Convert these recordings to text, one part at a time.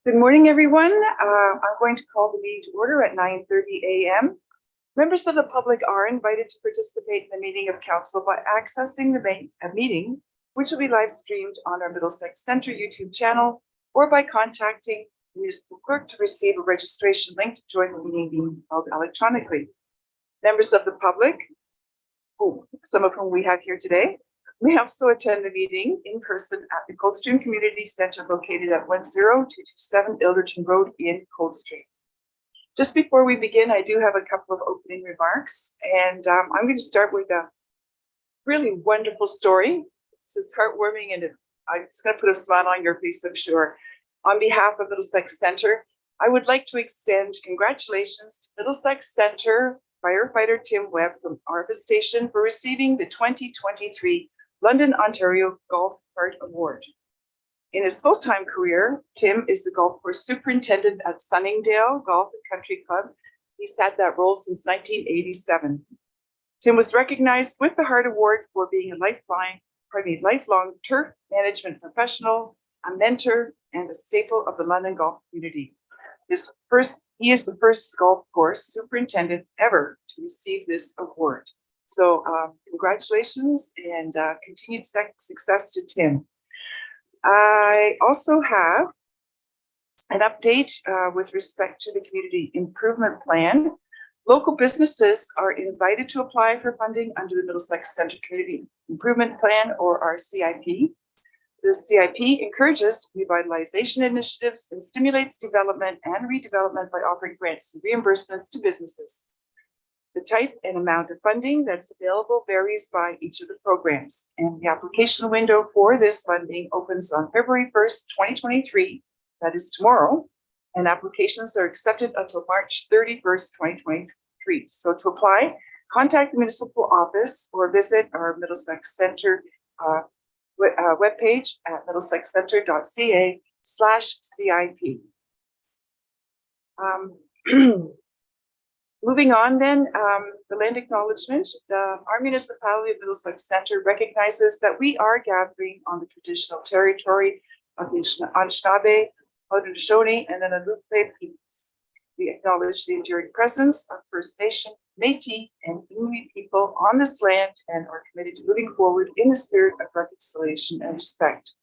Good morning, everyone. I'm going to call the meeting to order at 9:30 a.m. Members of the public are invited to participate in the meeting of council by accessing the meeting, which will be live streamed on our Middlesex Centre YouTube channel, or by contacting the municipal clerk to receive a registration link to join the meeting being held electronically. Members of the public, some of whom we have here today, may also attend the meeting in person at the Coldstream Community Centre located at 10227 Ilderton Road in Coldstream. Just before we begin, I do have a couple of opening remarks, and I'm going to start with a really wonderful story. It's heartwarming, and it's going to put a smile on your face, I'm sure. On behalf of Middlesex Centre, I would like to extend congratulations to Middlesex Centre firefighter Tim Webb from Arva Station for receiving the 2023 London, Ontario Golf Cart Award. In his full-time career, Tim is the golf course superintendent at Sunningdale Golf and Country Club. He's had that role since 1987. Tim was recognized with the Hart Award for being a lifelong turf management professional, a mentor, and a staple of the London golf community. He is the first golf course superintendent ever to receive this award. So congratulations and continued success to Tim. I also have an update with respect to the community improvement plan. Local businesses are invited to apply for funding under the Middlesex Centre Community Improvement Plan, or our CIP. The CIP encourages revitalization initiatives and stimulates development and redevelopment by offering grants and reimbursements to businesses. The type and amount of funding that's available varies by each of the programs, and the application window for this funding opens on February 1st, 2023, that is tomorrow, and applications are accepted until March 31st, 2023. So to apply, contact the municipal office or visit our Middlesex Centre webpage at middlesexcentre.ca/CIP. Moving on then, the land acknowledgement. Our municipality of Middlesex Centre recognizes that we are gathering on the traditional territory of the Anishinaabe, Haudenosaunee, and the Nalupe peoples. We acknowledge the enduring presence of First Nation, Métis, and Inuit people on this land and are committed to moving forward in the spirit of reconciliation and respect.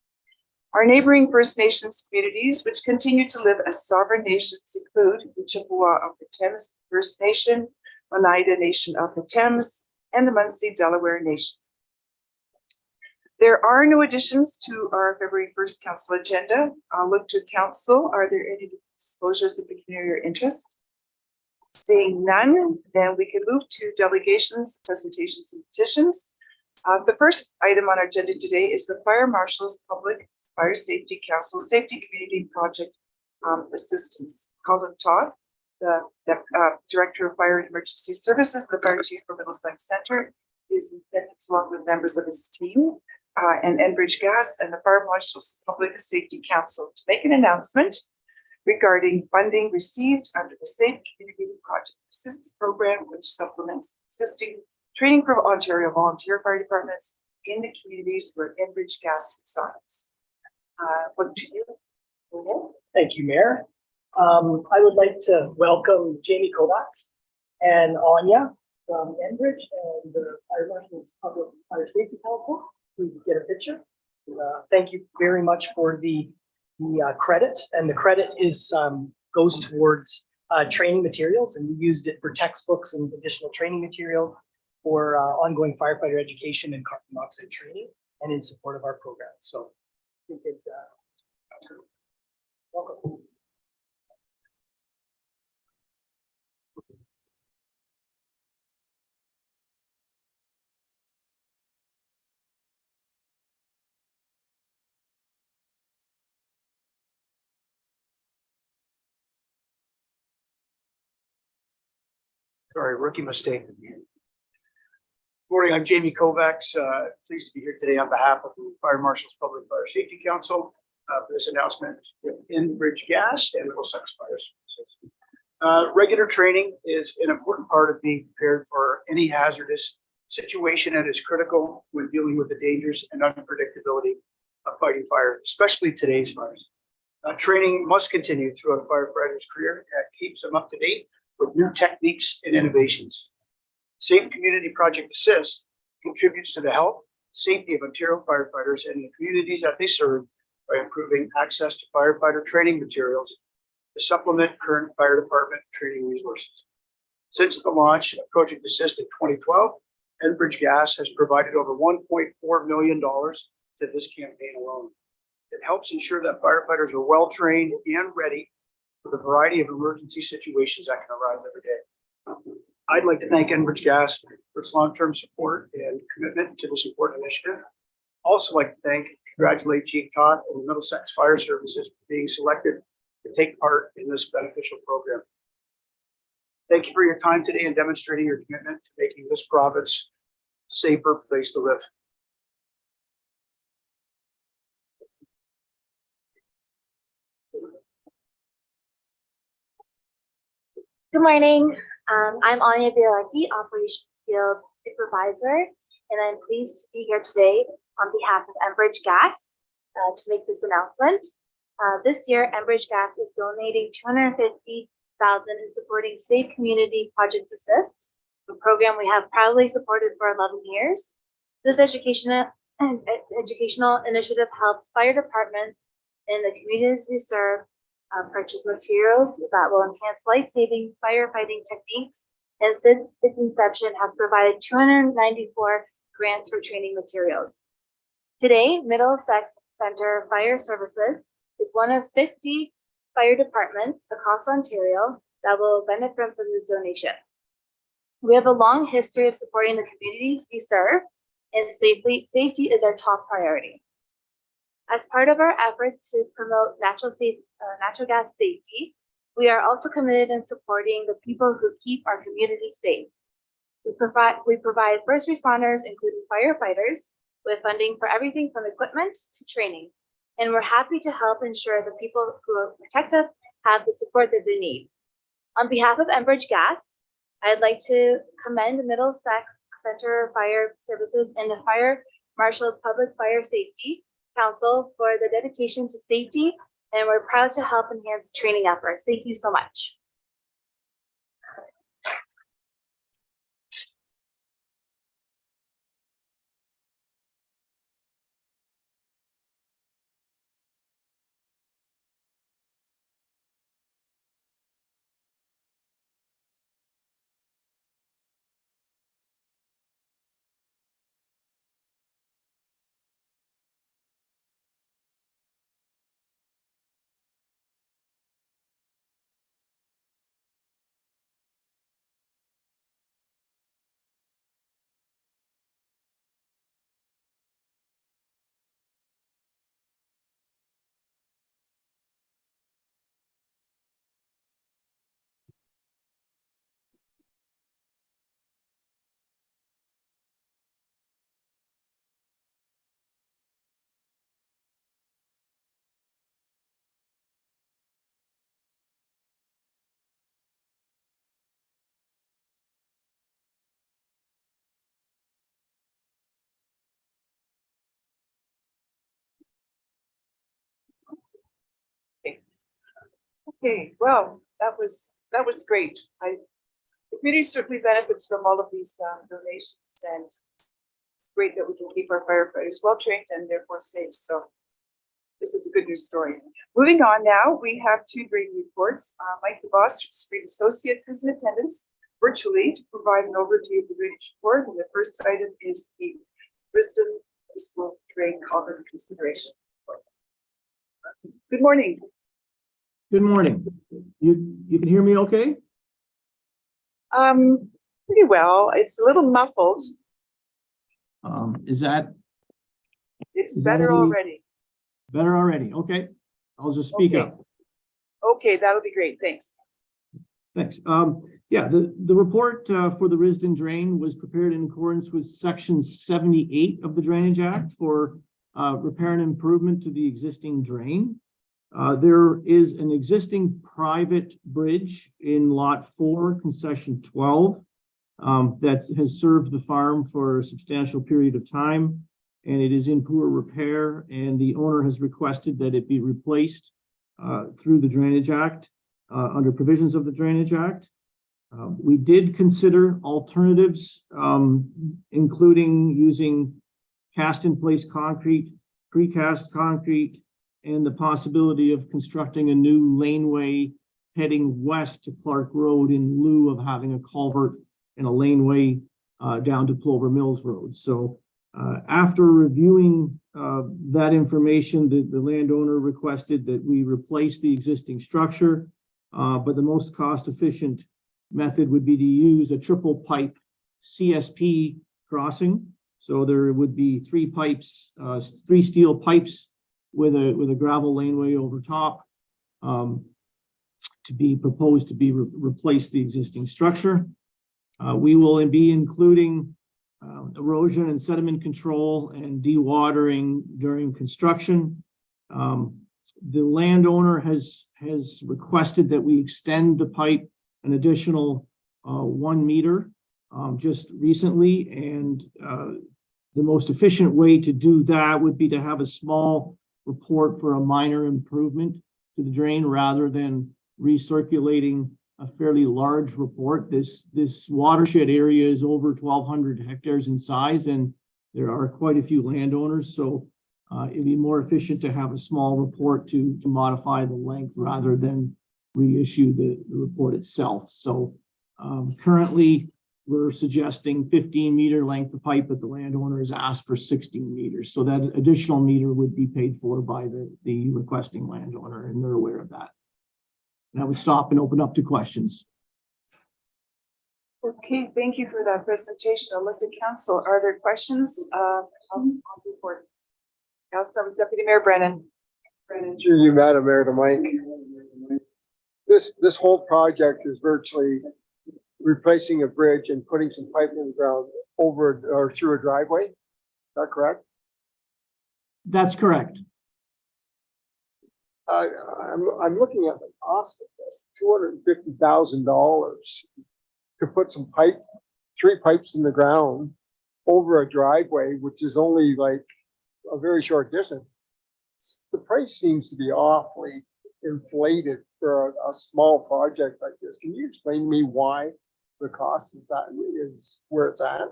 Our neighboring First Nations communities, which continue to live as sovereign nations, include the Chippewa of the Thames First Nation, Oneida Nation of the Thames, and the Munsee Delaware Nation. There are no additions to our February 1st council agenda. I'll look to council. Are there any disclosures of peculiar interest? Seeing none, then we can move to delegations, presentations, and petitions. The first item on our agenda today is the Fire Marshal's Public Fire Safety Council Safety Community Project Assistance. Colin Todd, the Director of Fire and Emergency Services, the Fire Chief for Middlesex Centre, is in attendance along with members of his team, and Enbridge Gas and the Fire Marshal's Public Safety Council to make an announcement regarding funding received under the Safe Community Project Assistance Program, which supplements existing training for Ontario volunteer fire departments in the communities where Enbridge Gas resides. What do you? Thank you, Mayor. I would like to welcome Jamie Kovacs and Anya from Enbridge and the Fire Marshal's Public Fire Safety Council. We get a picture. Thank you very much for the credit, and the credit is goes towards training materials, and we used it for textbooks and additional training materials for ongoing firefighter education and carbon monoxide training, and in support of our program. So we could welcome. Sorry, rookie mistake. Good morning, I'm Jamie Kovacs. Pleased to be here today on behalf of the Fire Marshal's Public Fire Safety Council for this announcement with Enbridge Gas and Middlesex Fire Services. Regular training is an important part of being prepared for any hazardous situation that is critical when dealing with the dangers and unpredictability of fighting fire, especially today's fires. Training must continue throughout a firefighter's career and keeps them up to date with new techniques and innovations. Safe Community Project Assist contributes to the health, safety of Ontario firefighters and the communities that they serve by improving access to firefighter training materials to supplement current fire department training resources. Since the launch of Project Assist in 2012, Enbridge Gas has provided over $1.4 million to this campaign alone. It helps ensure that firefighters are well trained and ready for the variety of emergency situations that can arise every day. I'd like to thank Enbridge Gas for its long-term support and commitment to this important initiative. Also like to congratulate Chief Todd and the Middlesex Fire Services for being selected to take part in this beneficial program. Thank you for your time today and demonstrating your commitment to making this province a safer place to live. Good morning. I'm Anya Bielacki, Operations Field Supervisor, and I'm pleased to be here today on behalf of Enbridge Gas to make this announcement. This year, Enbridge Gas is donating $250,000 in supporting Safe Community Project Assist, a program we have proudly supported for 11 years. This educational initiative helps fire departments in the communities we serve purchase materials that will enhance life-saving firefighting techniques, and since its inception have provided 294 grants for training materials. Today, Middlesex Centre Fire Services is one of 50 fire departments across Ontario that will benefit from this donation. We have a long history of supporting the communities we serve, and safety is our top priority. As part of our efforts to promote natural gas safety, we are also committed in supporting the people who keep our community safe. We provide first responders, including firefighters, with funding for everything from equipment to training. And we're happy to help ensure the people who protect us have the support that they need. On behalf of Enbridge Gas, I'd like to commend the Middlesex Centre Fire Services and the Fire Marshal's Public Fire Safety Council for the dedication to safety, and we're proud to help enhance training efforts. Thank you so much. Okay, well, that was great. The community certainly benefits from all of these donations, and it's great that we can keep our firefighters well trained and therefore safe. So this is a good news story. Moving on now, we have two great reports. Mike DeVos from Street Associates is in attendance virtually to provide an overview of the drainage report. And the first item is the Briston School Drain Culvert Consideration. Good morning. Good morning. You can hear me okay? Pretty well. It's a little muffled. Is that It's Is that better any- already. better already? Okay, I'll just speak Okay. up. Okay, that'll be great. Thanks. Thanks. Yeah, the report for the Risdon drain was prepared in accordance with Section 78 of the Drainage Act for repair and improvement to the existing drain. There is an existing private bridge in Lot 4, Concession 12, that has served the farm for a substantial period of time, and it is in poor repair, and the owner has requested that it be replaced through the Drainage Act, under provisions of the Drainage Act. We did consider alternatives, including using cast-in-place concrete, precast concrete, and the possibility of constructing a new laneway heading west to Clark Road in lieu of having a culvert and a laneway down to Plover Mills Road. So after reviewing that information, the landowner requested that we replace the existing structure, but the most cost-efficient method would be to use a triple pipe CSP crossing. So there would be three steel pipes with a gravel laneway over top, to be proposed to be replace the existing structure. We will be including erosion and sediment control and dewatering during construction. The landowner has requested that we extend the pipe an additional 1 meter just recently, and the most efficient way to do that would be to have a small report for a minor improvement to the drain rather than recirculating a fairly large report. This watershed area is over 1,200 hectares in size, and there are quite a few landowners, so it'd be more efficient to have a small report to modify the length rather than reissue the report itself. So currently we're suggesting 15-meter length of pipe, but the landowner has asked for 16 meters. So that additional meter would be paid for by the requesting landowner, and they're aware of that. And I would stop and open up to questions. Okay, thank you for that presentation. I'll look to council. Are there questions on the report? Council Deputy Mayor Brennan. Through you, Madam Mayor, to Mike. This whole project is virtually replacing a bridge and putting some pipe in the ground over or through a driveway. Is that correct? That's correct. I'm looking at the cost of this, $250,000 to put some pipe, 3 pipes in the ground over a driveway, which is only like a very short distance. The price seems to be awfully inflated for a small project like this. Can you explain to me why the cost of that is where it's at?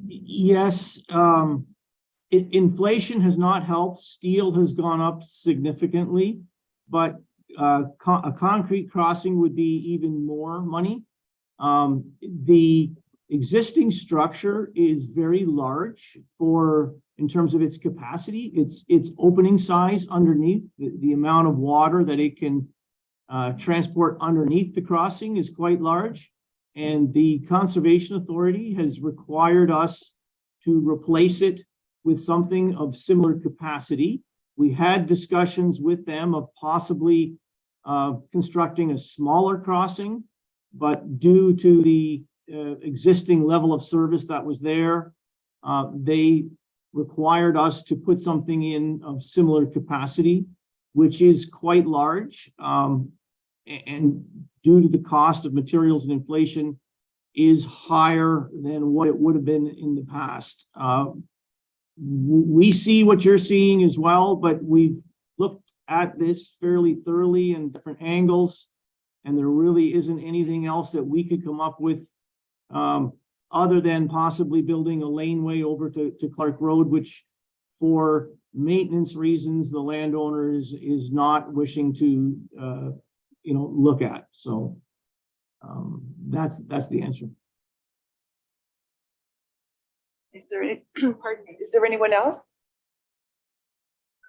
Yes. Inflation has not helped. Steel has gone up significantly, but a concrete crossing would be even more money. The existing structure is very large in terms of its capacity. Its opening size underneath, the amount of water that it can transport underneath the crossing is quite large. And the Conservation Authority has required us to replace it with something of similar capacity. We had discussions with them of possibly constructing a smaller crossing, but due to the existing level of service that was there, they required us to put something in of similar capacity, which is quite large, and due to the cost of materials and inflation is higher than what it would have been in the past. We see what you're seeing as well, but we've looked at this fairly thoroughly in different angles, and there really isn't anything else that we could come up with other than possibly building a laneway over to Clark Road, which for maintenance reasons, the landowner is not wishing to, look at. So that's the answer. Is there any, pardon me, is there anyone else?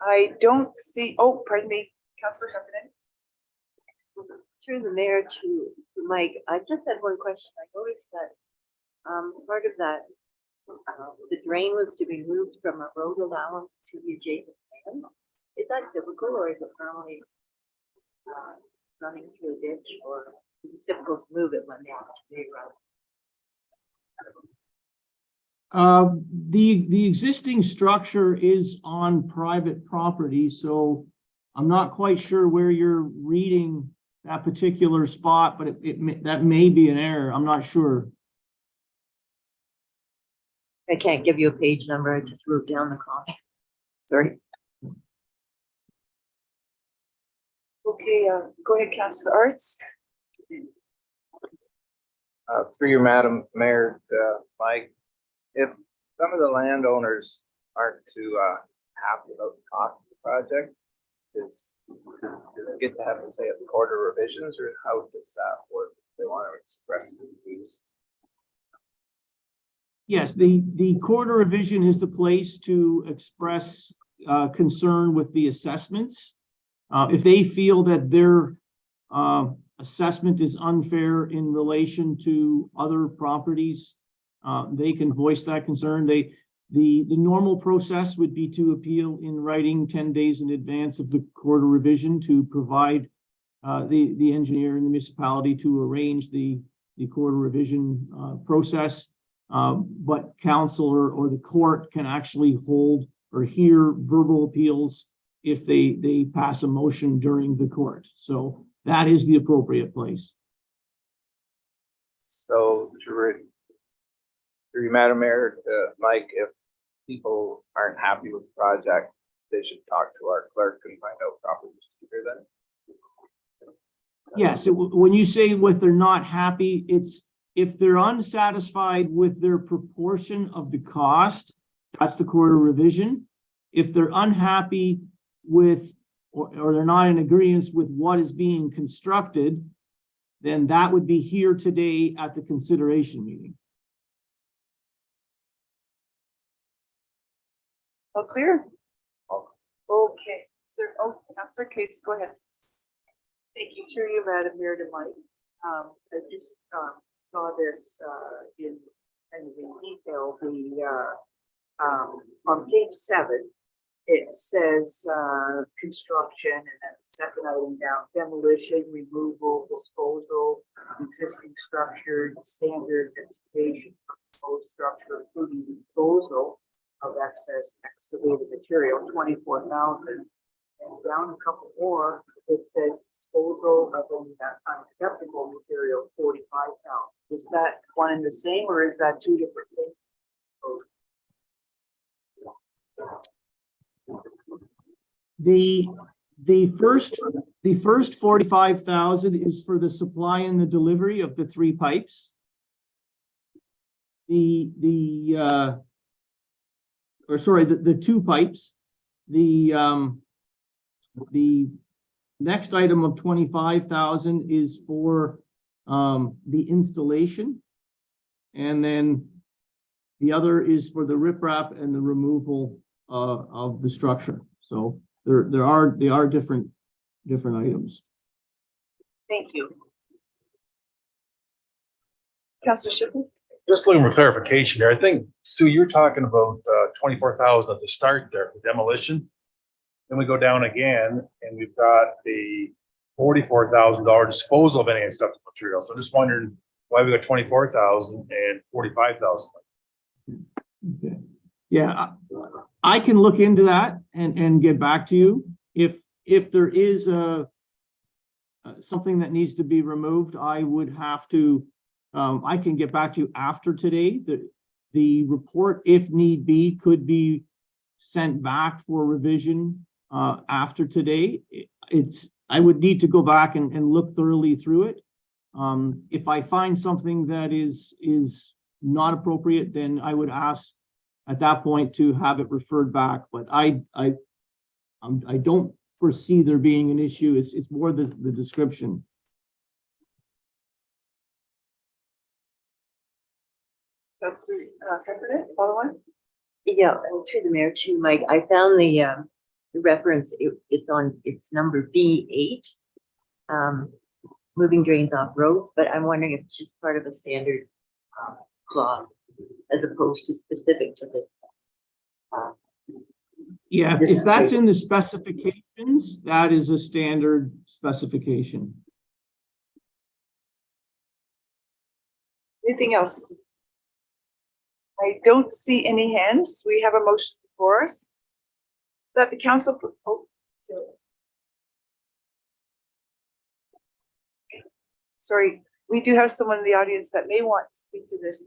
I don't see, oh, pardon me, Councillor Heffernan. Through the mayor to Mike, I just had one question. I noticed that part of that, the drain was to be moved from a road allowance to the adjacent land. Is that typical, or is it normally running through a ditch, or is it typical to move it when they run? The existing structure is on private property, so I'm not quite sure where you're reading that particular spot, but that may be an error. I'm not sure. I can't give you a page number. I just wrote down the comment. Sorry. Okay, go ahead, Councillor Arts. Through you, Madam Mayor, Mike, if some of the landowners aren't too happy about the cost of the project, does it get to have to say at the quarter revisions, or how does that work? If they want to express their views. Yes, the quarter revision is the place to express concern with the assessments. If they feel that their assessment is unfair in relation to other properties, they can voice that concern. The normal process would be to appeal in writing 10 days in advance of the quarter revision to provide the engineer in the municipality to arrange the quarter revision process. But council or the court can actually hold or hear verbal appeals if they pass a motion during the court. So that is the appropriate place. So through you, Madam Mayor, to Mike, if people aren't happy with the project, they should talk to our clerk and find out proper procedure then. Yes, when you say with they're not happy, it's if they're unsatisfied with their proportion of the cost, that's the quarter revision. If they're unhappy with or they're not in agreement with what is being constructed, then that would be here today at the consideration meeting. All clear? Okay, sir. Oh, Councillor Cates, go ahead. Thank you, through you, Madam Mayor, to Mike. I just saw this in kind of in detail. On page 7, it says construction, and then the second item down, demolition, removal, disposal, existing structure, standard excavation, proposed structure, including disposal of excess excavated material, 24,000. And down a couple more, it says disposal of unacceptable material, 45,000. Is that one and the same, or is that two different things? The first 45,000 is for the supply and the delivery of the 3 pipes. The 2 pipes. The next item of 25,000 is for the installation, and then the other is for the riprap and the removal of the structure. So they are different items. Thank you. Councillor Shipley? Just looking for clarification here. I think, Sue, you're talking about 24,000 at the start there for demolition. Then we go down again and we've got the $44,000 disposal of any acceptable material. So I'm just wondering why we got 24,000 and 45,000. Okay. Yeah, I can look into that and get back to you. If there is something that needs to be removed, I would have to, I can get back to you after today. The report, if need be, could be sent back for revision after today. I would need to go back and look thoroughly through it. If I find something that is not appropriate, then I would ask at that point to have it referred back. But I don't foresee there being an issue. It's more the description. That's the follow on. Yeah, and through the mayor too, Mike, I found the reference, it's number B8, moving drains off roads, but I'm wondering if it's just part of a standard clause as opposed to specific to the. Yeah, if that's in the specifications, that is a standard specification. Anything else? I don't see any hands. We have a motion before us that the council. Sorry, we do have someone in the audience that may want to speak to this.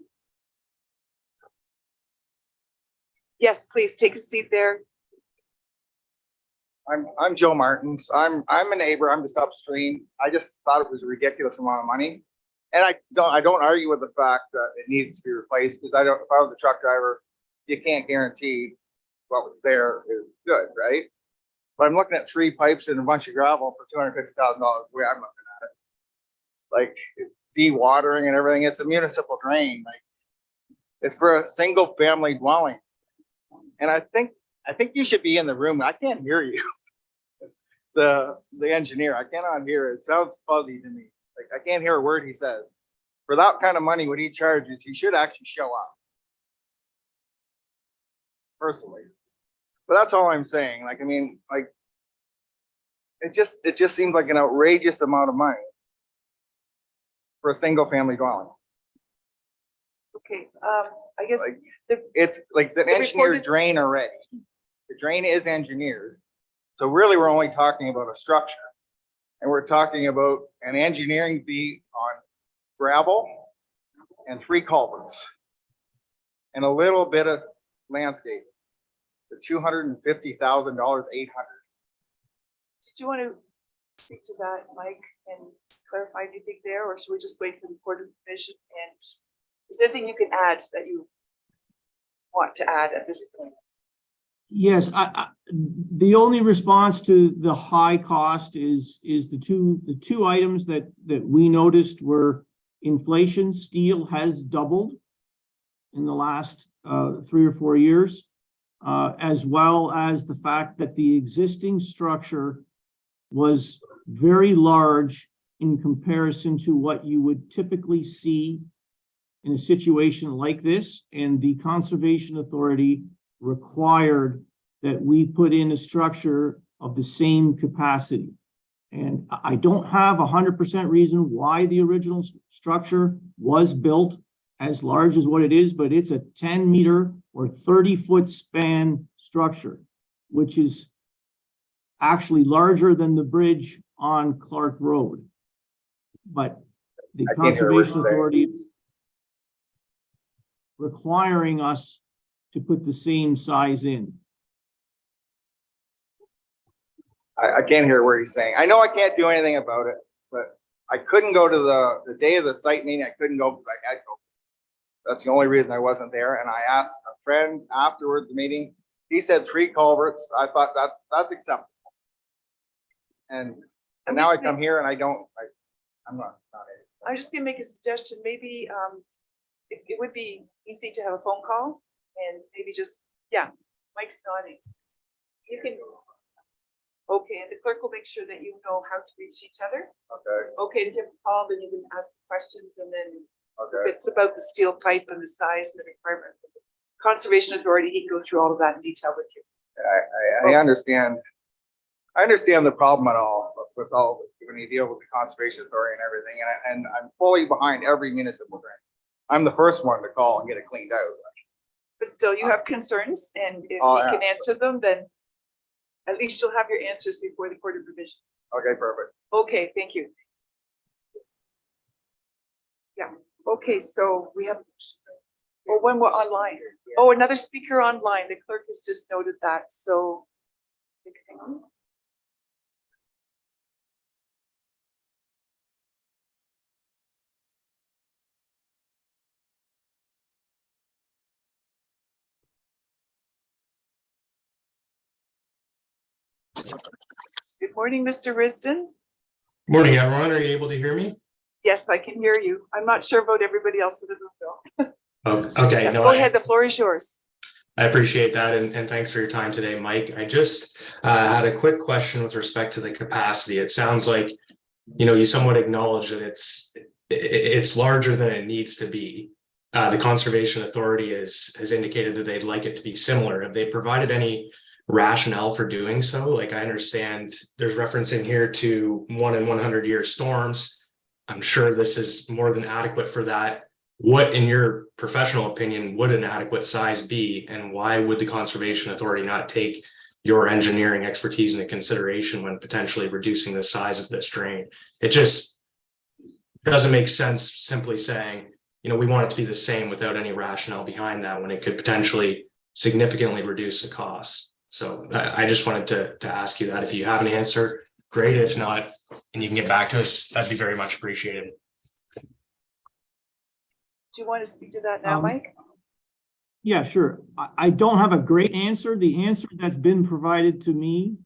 Yes, please take a seat there. I'm Joe Martins. I'm a neighbor. I'm just upstream. I just thought it was a ridiculous amount of money. And I don't argue with the fact that it needs to be replaced because if I was a truck driver, you can't guarantee what was there is good, right? But I'm looking at 3 pipes and a bunch of gravel for $250,000 the way I'm looking at it. Like dewatering and everything. It's a municipal drain. Like it's for a single family dwelling. And I think you should be in the room. I can't hear you. The engineer, I cannot hear it. It sounds fuzzy to me. Like I can't hear a word he says. For that kind of money, what he charges, he should actually show up. Personally. But that's all I'm saying. Like, I mean, like it just seems like an outrageous amount of money for a single family dwelling. Okay, I guess Like, the, it's like it's an The report engineered is- drain already. The drain is engineered. So really, we're only talking about a structure. And we're talking about an engineering fee on gravel and 3 culverts. And a little bit of landscape. For $250,000, $800. did you want to speak to that, Mike, and clarify anything there, or should we just wait for the Court of Revision? And is there anything you can add that you want to add at this point? Yes, the only response to the high cost is the two items that we noticed were inflation. Steel has doubled in the last 3 or 4 years, as well as the fact that the existing structure was very large in comparison to what you would typically see in a situation like this, and the Conservation Authority required that we put in a structure of the same capacity. And I don't have 100% reason why the original structure was built as large as what it is, but it's a 10-meter or 30-foot span structure, which is actually larger than the bridge on Clark Road. But the I can't hear what Conservation you're saying. Authority is requiring us to put the same size in. I can't hear what he's saying. I know I can't do anything about it, but I couldn't go to the day of the site meeting. I couldn't go because I had COVID. That's the only reason I wasn't there. And I asked a friend afterwards the meeting. He said 3 culverts. I thought that's acceptable. And now I come here and I'm not it. I'm just gonna make a suggestion, maybe it would be easy to have a phone call and maybe just, yeah, Mike's nodding. You can, okay, and the clerk will make sure that you know how to reach each other. Okay, Okay, to give a call, then you can ask the questions, and then okay. if it's about the steel pipe and the size and the requirement. Conservation Authority, he can go through all of that in detail with you. I understand. I understand the problem at all with all when you deal with the Conservation Authority and everything, and I'm fully behind every municipal drain. I'm the first one to call and get it cleaned out. But still, you have concerns, and if Oh, you yeah. can answer them, then at least you'll have your answers before the Court of Revision. Okay, perfect. Okay, thank you. Yeah, okay, so we have, oh, when we're online. Oh, another speaker online. The clerk has just noted that, so. Hang on. Good morning, Mr. Risden. Morning, everyone. Are you able to hear me? Yes, I can hear you. I'm not sure about everybody else in the room, though. Oh, okay. Yeah, No, go ahead, the floor is yours. I appreciate that. And thanks for your time today, Mike. I just had a quick question with respect to the capacity. It sounds like, you somewhat acknowledge that it's larger than it needs to be. The Conservation Authority has indicated that they'd like it to be similar. Have they provided any rationale for doing so? Like, I understand there's reference in here to 1 in 100-year storms. I'm sure this is more than adequate for that. What, in your professional opinion, would an adequate size be, and why would the Conservation Authority not take your engineering expertise into consideration when potentially reducing the size of this drain? It just doesn't make sense simply saying, we want it to be the same without any rationale behind that when it could potentially significantly reduce the cost. So I just wanted to ask you that. If you have an answer, great. If not, and you can get back to us, that'd be very much appreciated. Do you want to speak to that now, Um, Mike? Yeah, sure. I don't have a great answer. The answer that's been provided to me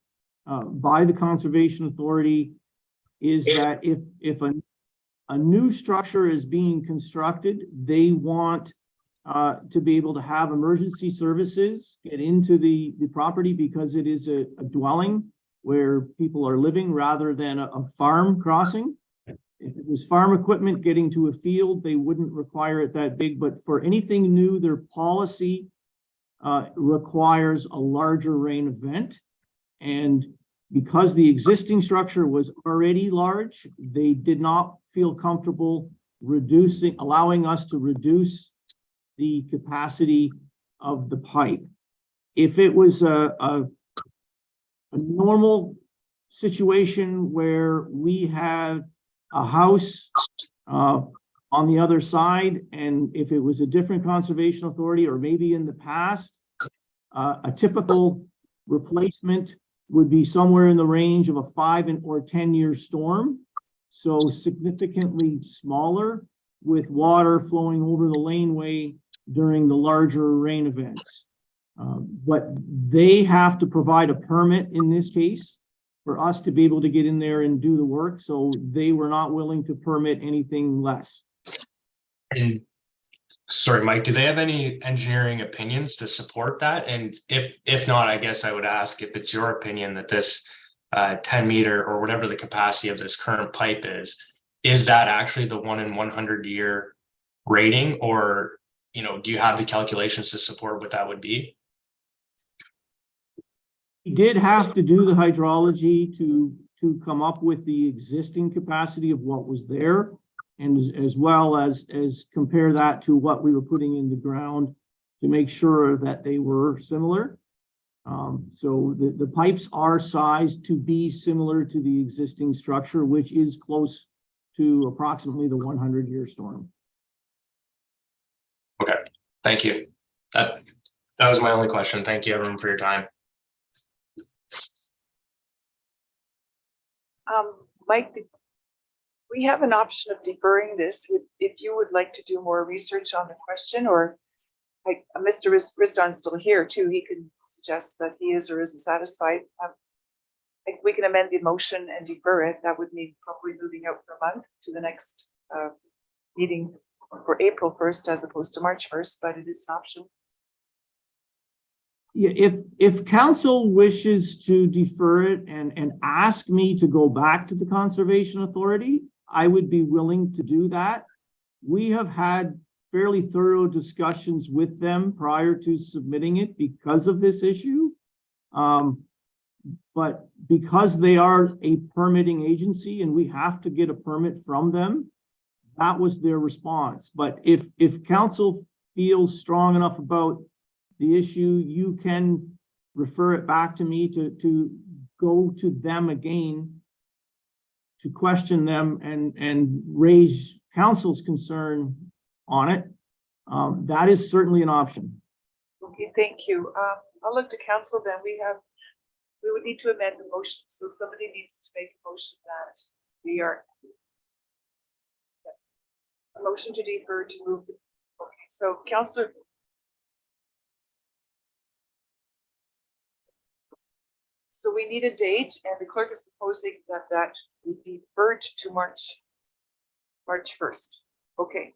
by the Conservation Authority is that if a new structure is being constructed, they want to be able to have emergency services get into the property because it is a dwelling where people are living rather than a farm crossing. If it was farm equipment getting to a field, they wouldn't require it that big, but for anything new, their policy requires a larger rain event. And because the existing structure was already large, they did not feel comfortable allowing us to reduce the capacity of the pipe. If it was a normal situation where we had a house on the other side, and if it was a different conservation authority, or maybe in the past, a typical replacement would be somewhere in the range of a 5 or 10-year storm. So significantly smaller, with water flowing over the laneway during the larger rain events. But they have to provide a permit in this case for us to be able to get in there and do the work. So they were not willing to permit anything less. And sorry, Mike, do they have any engineering opinions to support that? And if not, I guess I would ask if it's your opinion that this 10 meter or whatever the capacity of this current pipe is that actually the 1 in 100 year rating, or, you know, do you have the calculations to support what that would be? We did have to do the hydrology to come up with the existing capacity of what was there, and as well as compare that to what we were putting in the ground to make sure that they were similar. So the pipes are sized to be similar to the existing structure, which is close to approximately the 100-year storm. Okay, thank you. That was my only question. Thank you, everyone, for your time. Mike, we have an option of deferring this. If you would like to do more research on the question, or like Mr. Riston's still here too, he can suggest that he is or isn't satisfied. If we can amend the motion and defer it, that would mean probably moving out for a month to the next meeting for April 1st as opposed to March 1st, but it is an option. Yeah, if council wishes to defer it and ask me to go back to the Conservation Authority, I would be willing to do that. We have had fairly thorough discussions with them prior to submitting it because of this issue. But because they are a permitting agency and we have to get a permit from them, that was their response. But if council feels strong enough about the issue, you can refer it back to me to go to them again to question them and raise council's concern on it. That is certainly an option. Okay, thank you. I'll look to council then. We would need to amend the motion. So somebody needs to make a motion that we are. Yes. A motion to defer to move. Okay, so Councillor. So we need a date, and the clerk is proposing that we defer to March 1st. Okay.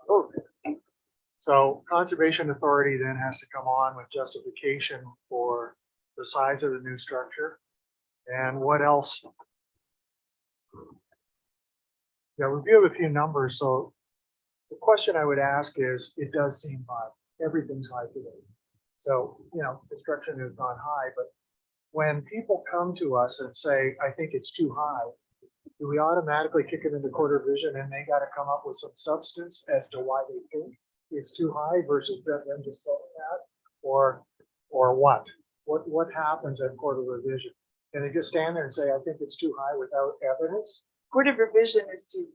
Oh. So Conservation Authority then has to come on with justification for the size of the new structure and what else. Yeah, review of a few numbers. So the question I would ask is, it does seem high. Everything's high today. So, you know, construction has gone high, but when people come to us and say, I think it's too high, do we automatically kick it into court of vision and they got to come up with some substance as to why they think it's too high versus them just saying that, or what? what happens at court of revision? Can they just stand there and say, I think it's too high without evidence? Court of revision is to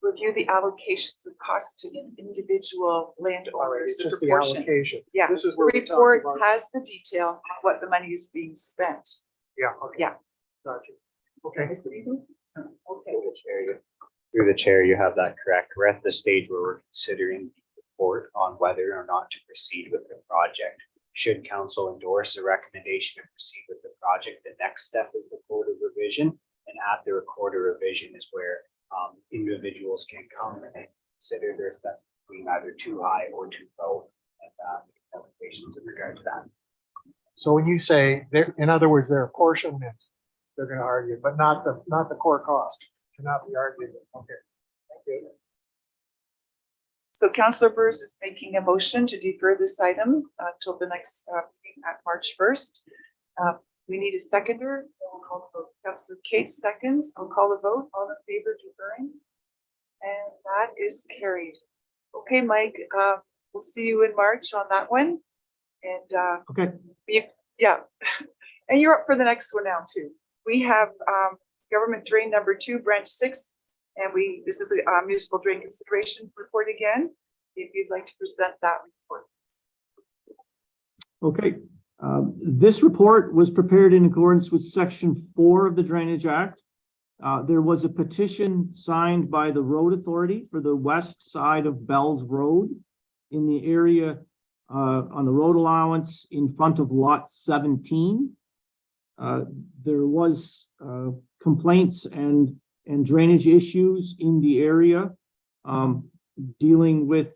review the allocations of costs to individual All right, landowners, it's the just the proportion. allocation. Yeah, This is the where we talk report about. has the detail of what the money is being spent. Yeah, okay. Yeah. Gotcha. Okay. Through the chair, you have that correct. We're at the stage where we're considering the report on whether or not to proceed with the project. Should council endorse a recommendation to proceed with the project, the next step is the court of revision. And at the court of revision is where individuals can come and consider their assessment being either too high or too low. And implications in regard to that. So when you say, in other words, their apportionment, they're gonna argue, but not the core cost, cannot be argued. Okay. Thank you. So Councillor Burrs is making a motion to defer this item till the next meeting at March 1st. We need a seconder. We'll call the vote. Councillor Kate seconds. I'll call the vote. All in favor of deferring? And that is carried. Okay, Mike, we'll see you in March on that one. And Okay, yeah, and you're up for the next one now too. We have government drain number 2, branch 6. And this is a municipal drain consideration report again. If you'd like to present that report. okay. This report was prepared in accordance with Section 4 of the Drainage Act. There was a petition signed by the road authority for the west side of Bell's Road in the area on the road allowance in front of lot 17. There was complaints and drainage issues in the area, dealing with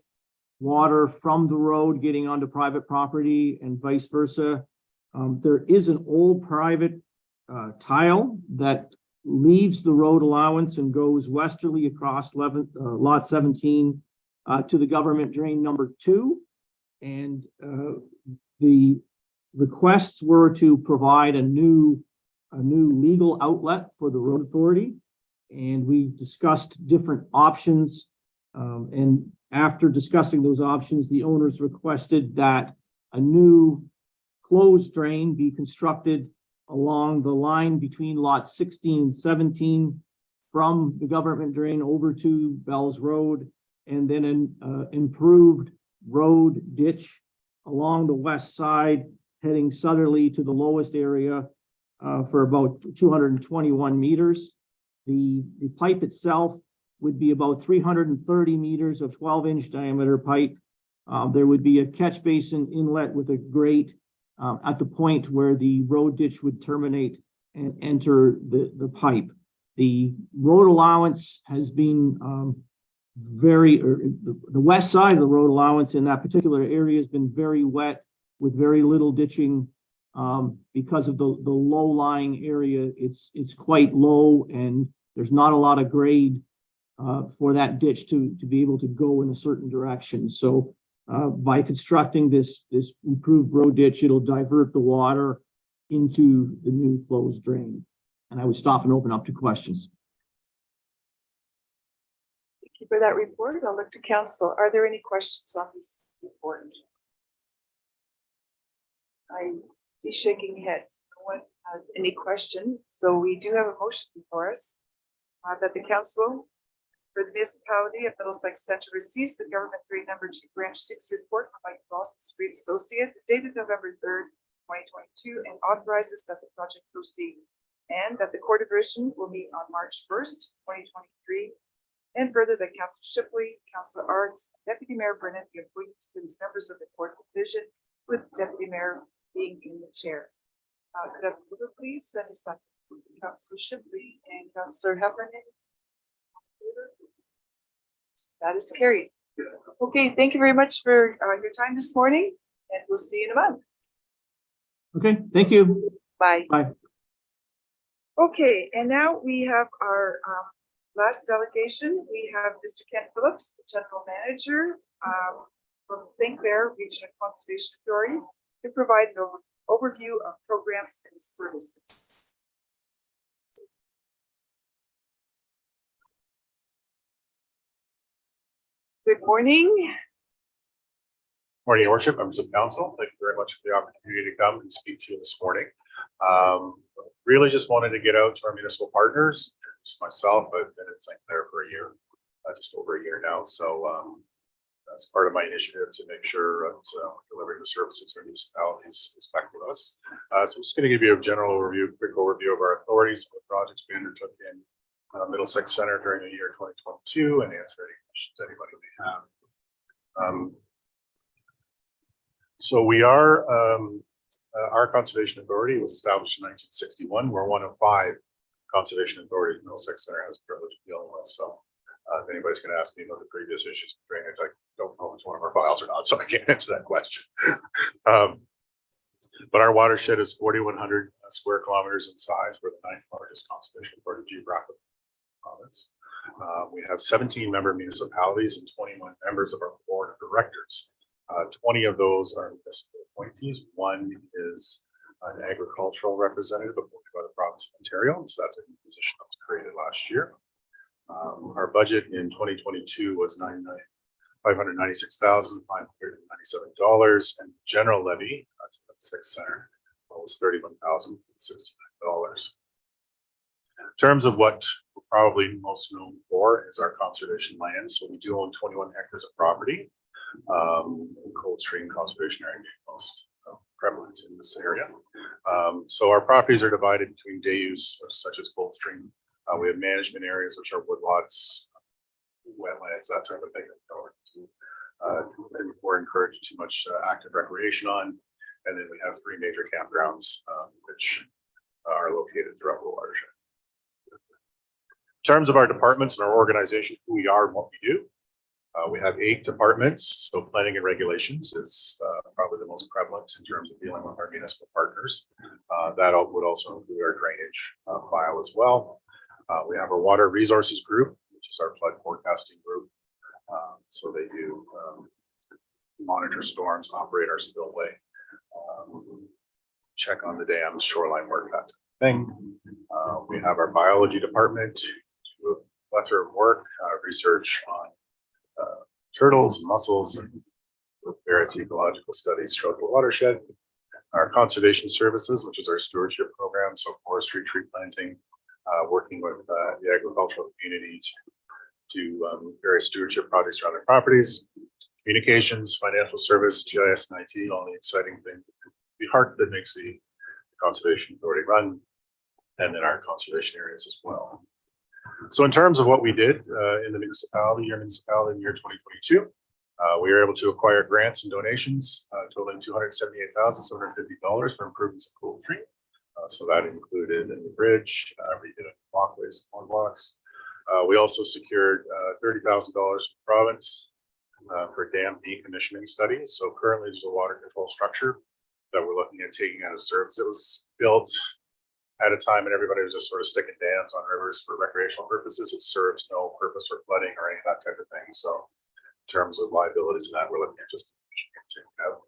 water from the road getting onto private property and vice versa. There is an old private tile that leaves the road allowance and goes westerly across lot 17 to the government drain number 2. And the requests were to provide a new legal outlet for the road authority. And we discussed different options. And after discussing those options, the owners requested that a new closed drain be constructed along the line between lot 16 and 17 from the government drain over to Bell's Road, and then an improved road ditch along the west side heading southerly to the lowest area for about 221 meters. The pipe itself would be about 330 meters of 12-inch diameter pipe. There would be a catch basin inlet with a grate at the point where the road ditch would terminate and enter the pipe. The road allowance has been the west side of the road allowance in that particular area has been very wet with very little ditching. Because of the low-lying area, it's quite low and there's not a lot of grade for that ditch to be able to go in a certain direction. So by constructing this improved road ditch, it'll divert the water into the new closed drain. And I would stop and open up to questions. Thank you for that report. I'll look to council. Are there any questions on this report? I see shaking heads. No one has any question. So we do have a motion before us that the council for the municipality of Middlesex Centre receives the government drain number 2, branch 6 report from Mike Ross and Street Associates dated November 3rd, 2022, and authorizes that the project proceed, and that the court of revision will meet on March 1st, 2023. And further, that Councillor Shipley, Councillor Arts, Deputy Mayor Brennan be appointed as members of the court of revision, with Deputy Mayor being in the chair. Could I have a mover, please? And a second. Councillor Shipley and Councillor Heffernan. That is carried. Okay, thank you very much for your time this morning, and we'll see you in a month. Okay, thank you. Bye. Bye. Okay, and now we have our last delegation. We have Mr. Ken Phillips, the General Manager from St. Clair Regional Conservation Authority, to provide an overview of programs and services. Good morning. Morning, Your Worship, members of council. Thank you very much for the opportunity to come and speak to you this morning. Really just wanted to get out to our municipal partners. Just myself, I've been at St. Clair for a year, just over a year now. So that's part of my initiative to make sure that delivering the services our municipalities expect of us. So I'm just going to give you a general overview, quick overview of our authorities, the projects we undertook in Middlesex Center during the year 2022, and answer any questions anybody may have. So we are, our conservation authority was established in 1961. We're one of 5 conservation authorities Middlesex Center has the privilege of dealing with. So if anybody's going to ask me about the previous issues with drainage, I don't know if it's one of our files or not, so I can't answer that question. But our watershed is 4,100 square kilometers in size. We're the 9th largest conservation authority geographic province. We have 17 member municipalities and 21 members of our board of directors. 20 of those are municipal appointees. One is an agricultural representative appointed by the province of Ontario. So that's a new position that was created last year. Our budget in 2022 was $596,597, and general levy to the Middlesex Center was $31,069. In terms of what we're probably most known for is our conservation lands. So we do own 21 hectares of property. Coldstream Conservation Area being most prevalent in this area. So our properties are divided between day use such as Coldstream. We have management areas which are woodlots, wetlands, that type of thing. We're encouraged too much active recreation on. And then we have 3 major campgrounds which are located throughout the watershed. In terms of our departments and our organization, who we are and what we do, we have 8 departments. So planning and regulations is probably the most prevalent in terms of dealing with our municipal partners. That would also include our drainage file as well. We have our water resources group, which is our flood forecasting group. So they do monitor storms, operate our spillway, check on the dams, shoreline work, that type of thing. We have our biology department, do a plethora of work, research on turtles and mussels and various ecological studies throughout the watershed. Our conservation services, which is our stewardship program, so forestry, tree planting, working with the agricultural community to various stewardship projects around their properties, communications, financial service, GIS and IT, all the exciting things, the heart that makes the conservation authority run, and then our conservation areas as well. So in terms of what we did in the municipality in the year 2022, we were able to acquire grants and donations totaling $278,750 for improvements in Coldstream. So that included a new bridge, redid walkways, boardwalks. We also secured $30,000 from the province for dam decommissioning studies. So currently there's a water control structure that we're looking at taking out of service. It was built at a time and everybody was just sort of sticking dams on rivers for recreational purposes. It serves no purpose for flooding or any of that type of thing. So in terms of liabilities and that, we're looking at just taking out.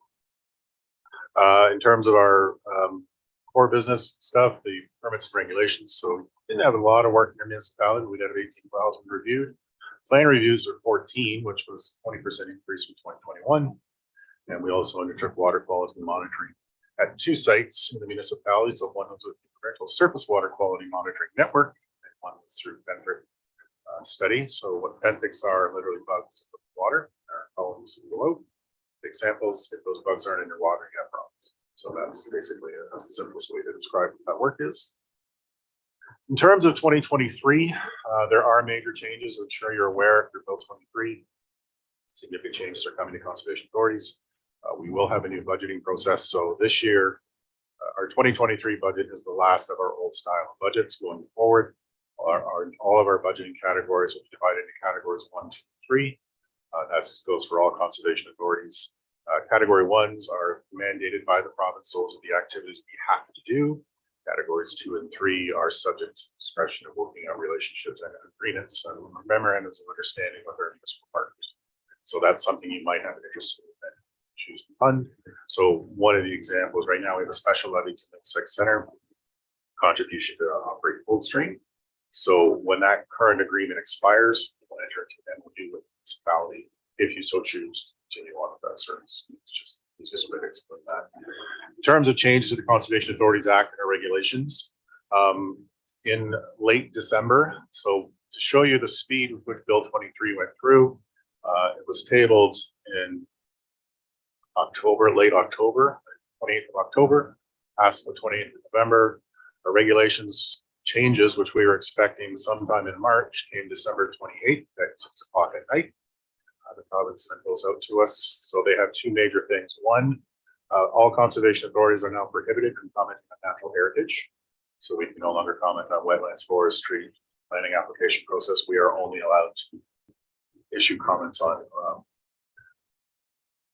In terms of our core business stuff, the permits and regulations. So we didn't have a lot of work in our municipality. We did have 18,000 reviewed. Plan reviews are 14, which was 20% increase from 2021. And we also undertook water quality monitoring at 2 sites in the municipality. So one was with the Provincial Surface Water Quality Monitoring Network, and one was through benthic study. So what benthics are literally bugs in the water, are colonies below. Take samples. If those bugs aren't in your water, you have problems. So that's basically the simplest way to describe what that work is. In terms of 2023, there are major changes. I'm sure you're aware if you're Bill 23. Significant changes are coming to conservation authorities. We will have a new budgeting process. So this year, our 2023 budget is the last of our old style budgets. Going forward, all of our budgeting categories will be divided into categories 1, 2, 3. That goes for all conservation authorities. Category 1s are mandated by the province. Those are the activities we have to do. Categories 2 and 3 are subject to discretion of working out relationships and agreements and memorandums of understanding with our municipal partners. So that's something you might have an interest in and choose to fund. So one of the examples right now, we have a special levy to the Middlesex Center contribution to operate Coldstream. So when that current agreement expires, we'll enter into an MOU with the municipality if you so choose to continue on with that service. It's just the easiest way to explain that. In terms of changes to the Conservation Authorities Act and our regulations, in late December, so to show you the speed with which Bill 23 went through, it was tabled in October, late October, 28th of October, passed the 28th of November. Our regulations changes, which we were expecting sometime in March, came December 28th at 6 o'clock at night. The province sent those out to us. So they have two major things. One, all conservation authorities are now prohibited from commenting on natural heritage. So we can no longer comment on wetlands, forestry, planning application process. We are only allowed to issue comments on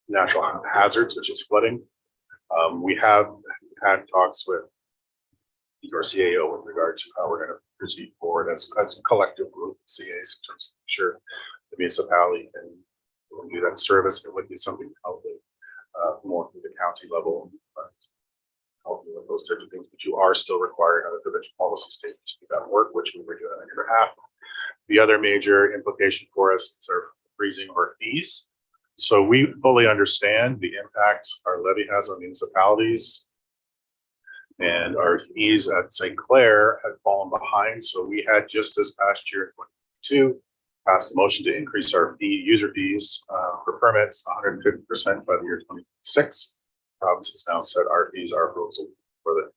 natural hazards, such as flooding. We have had talks with your CAO with regard to how we're going to proceed forward as a collective group of CAs in terms of making sure the municipality can do that service. It would be something probably more to the county level, but helping with those types of things. But you are still required under provincial policy statements to do that work, which we were doing on your behalf. The other major implication for us is our freezing our fees. So we fully understand the impact our levy has on municipalities, and our fees at St. Clair had fallen behind. So we had just this past year, 2022, passed a motion to increase our user fees for permits 150% by the year 2026. Province has now said our fees are frozen for the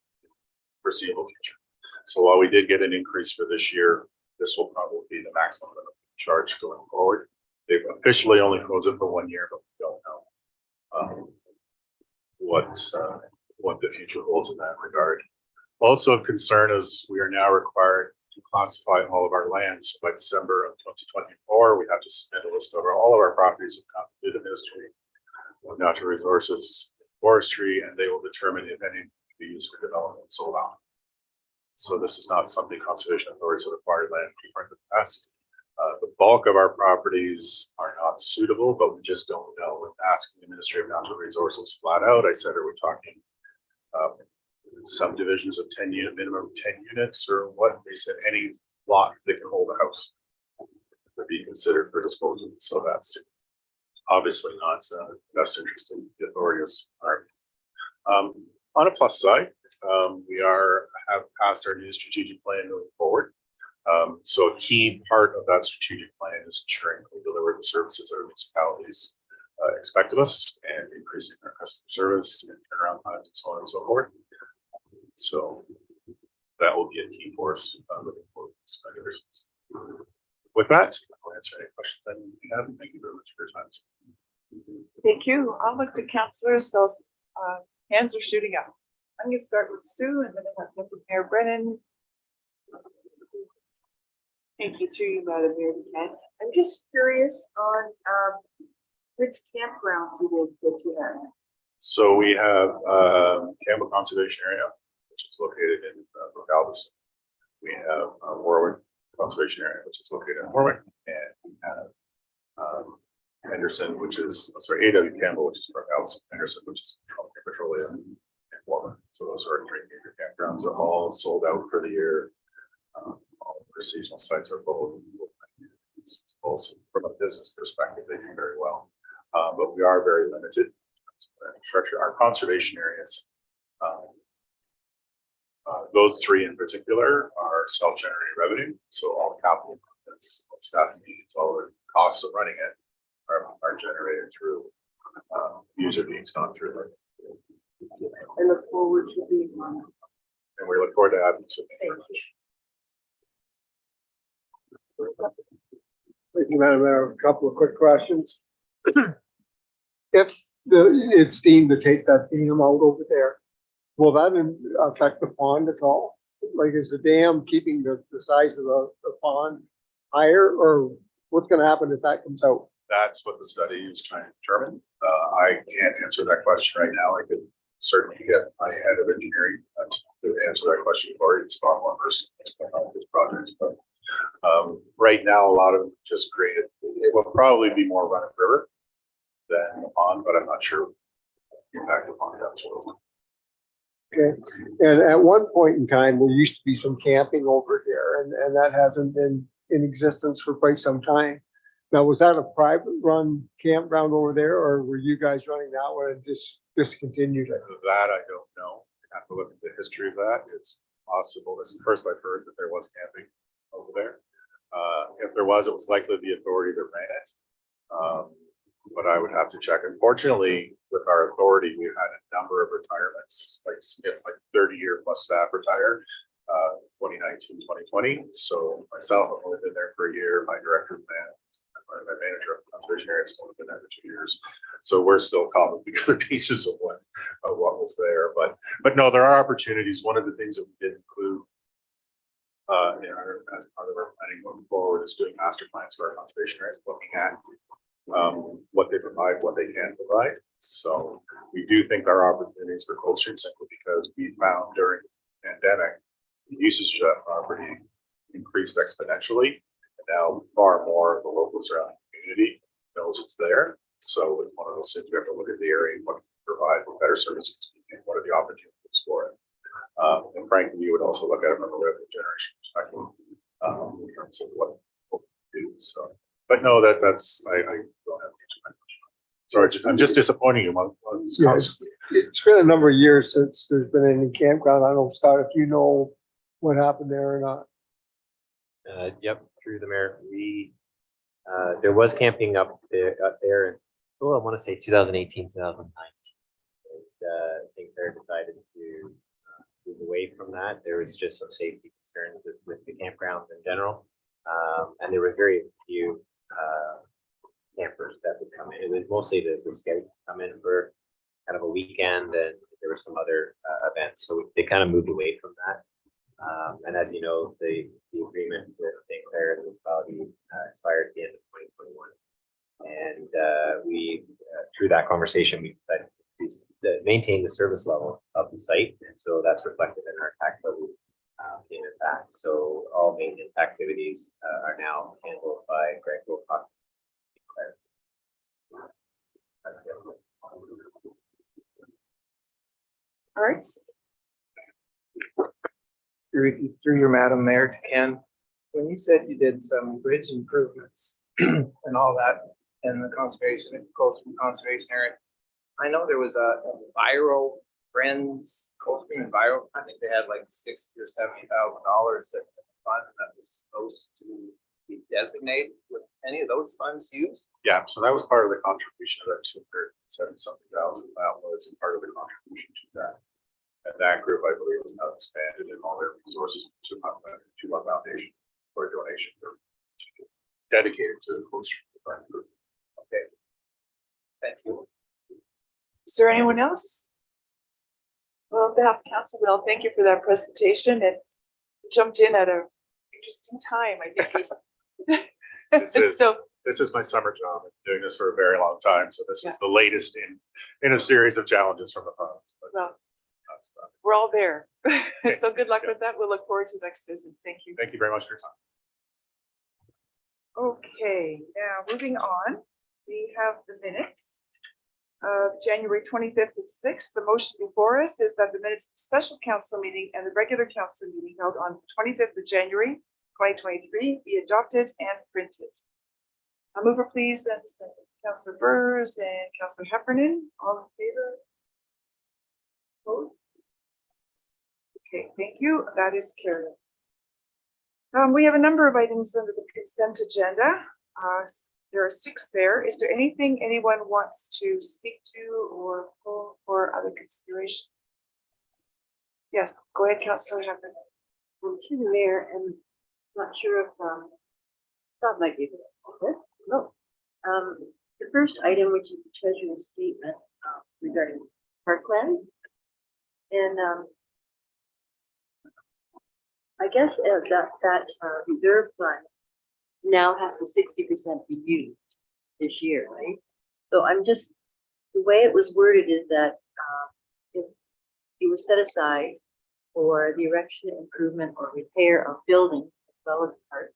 foreseeable future. So while we did get an increase for this year, this will probably be the maximum charge going forward. They've officially only frozen for 1 year, but we don't know what the future holds in that regard. Also of concern is we are now required to classify all of our lands by December of 2024. We have to submit a list of all of our properties that come through the Ministry of Natural Resources, Forestry, and they will determine if any can be used for development and sold out. So this is not something conservation authorities have acquired land in the past. The bulk of our properties are not suitable, but we just don't know. With asking the Ministry of Natural Resources flat out, I said, are we talking subdivisions of 10 unit, minimum 10 units, or what? They said any lot that can hold a house would be considered for disposal. So that's obviously not best interest in the authorities. On a plus side, we have passed our new strategic plan moving forward. So a key part of that strategic plan is ensuring we deliver the services our municipalities expect of us and increasing our customer service and turnaround times and so on and so forth. So that will be a key for us moving forward. With that, I'll answer any questions that you have. Thank you very much for your time. Thank you. I'll look to councillors. So hands are shooting up. I'm going to start with Sue and then I'll have Mayor Brennan. Thank you, through you, Madam Mayor. I'm just curious on which campgrounds it is that you have. So we have Campbell Conservation Area, which is located in Galveston. We have Warwick Conservation Area, which is located in Warwick, and we have Henderson, which is A.W. Campbell, which is for Galveston, Henderson, which is Petroleum, and Warwick. So those are 3 major campgrounds. They're all sold out for the year. All of our seasonal sites are full. Also, from a business perspective, they do very well, but we are very limited. Infrastructure, our conservation areas, those 3 in particular are self-generated revenue. So all capital, staffing needs, all the costs of running it are generated through user fees, not through like. I look forward to being on. And we look forward to having some. Thank you, Madam Mayor. A couple of quick questions. If it's deemed to take that dam out over there, will that affect the pond at all? Like, is the dam keeping the size of the pond higher, or what's going to happen if that comes out? That's what the study is trying to determine. I can't answer that question right now. I could certainly get my head of engineering to answer that question for you. It's far more personal to this project, but right now, a lot of just created. It will probably be more run of river than the pond, but I'm not sure the impact of pond absolutely. Okay. And at one point in time, there used to be some camping over here, and that hasn't been in existence for quite some time. Now, was that a private run campground over there, or were you guys running that one and just discontinued it? That I don't know. I have to look at the history of that. It's possible. This is the first I've heard that there was camping over there. If there was, it was likely the authority that ran it. But I would have to check. Unfortunately, with our authority, we've had a number of retirements, like 30-year plus staff retire, 2019, 2020. So myself, I've only been there for a year. My director of my manager of conservation area has only been there for 2 years. So we're still cobbling together pieces of what was there. But no, there are opportunities. One of the things that we did include as part of our planning moving forward is doing master plans for our conservation areas, looking at what they provide, what they can provide. So we do think there are opportunities for coastal simply because we found during the pandemic, the usage of that property increased exponentially. And now far more of the local surrounding community knows it's there. So it's one of those things we have to look at the area and what can provide for better services and what are the opportunities for it. And frankly, we would also look at it from a revenue generation perspective in terms of what we do. So, but no, that's I don't have much. Sorry, I'm just disappointing you on this concept. It's been a number of years since there's been any campground. I don't know, Scott, if you know what happened there or not. Yep, through the mayor. There was camping up there in, I want to say 2018, 2019. I think they decided to move away from that. There was just some safety concerns with the campgrounds in general. And there were very few campers that would come in. It was mostly the scouts come in for kind of a weekend, and there were some other events. So they kind of moved away from that. And as you know, the agreement with St. Clair and the municipality expired at the end of 2021. And we, through that conversation, we decided to maintain the service level of the site. And so that's reflected in our tax levy payment back. So all maintenance activities are now handled by Greg Wilcox. All right. Through your Madam Mayor to Ken, when you said you did some bridge improvements and all that in the coastal conservation area, I know there was a Enviro Friends, Coastal Enviro. I think they had like $60,000 or $70,000 that fund that was supposed to be designated. Was any of those funds used? Yeah, so that was part of the contribution of that 270-something thousand. That was part of the contribution to that. And that group, I believe, is now expanded in all their resources to our foundation for a donation dedicated to the coastal group. Okay. Thank you. Is there anyone else? Well, on behalf of Council, well, thank you for that presentation. It jumped in at an interesting time, I think. This is my summer job. I've been doing this for a very long time. So this is the latest in a series of challenges from the funds. Well, we're all there. So good luck with that. We'll look forward to the next visit. Thank you. Thank you very much for your time. Okay, now moving on, we have the minutes of January 25th and 6th. The motion before us is that the minutes of the special council meeting and the regular council meeting held on 25th of January 2023 be adopted and printed. A mover, please, and Councillor Burrs and Councillor Heffernan. All in favor? Opposed? Okay, thank you. That is carried. We have a number of items under the consent agenda. There are 6 there. Is there anything anyone wants to speak to or pull for other consideration? Yes, go ahead, Councillor Heffernan. To the mayor, and not sure if Scott might be able to. No. The first item, which is the treasurer's statement regarding parkland, and I guess that reserve fund now has to 60% be used this year, right? So I'm just, the way it was worded is that if it was set aside for the erection, improvement, or repair of buildings as well as parks.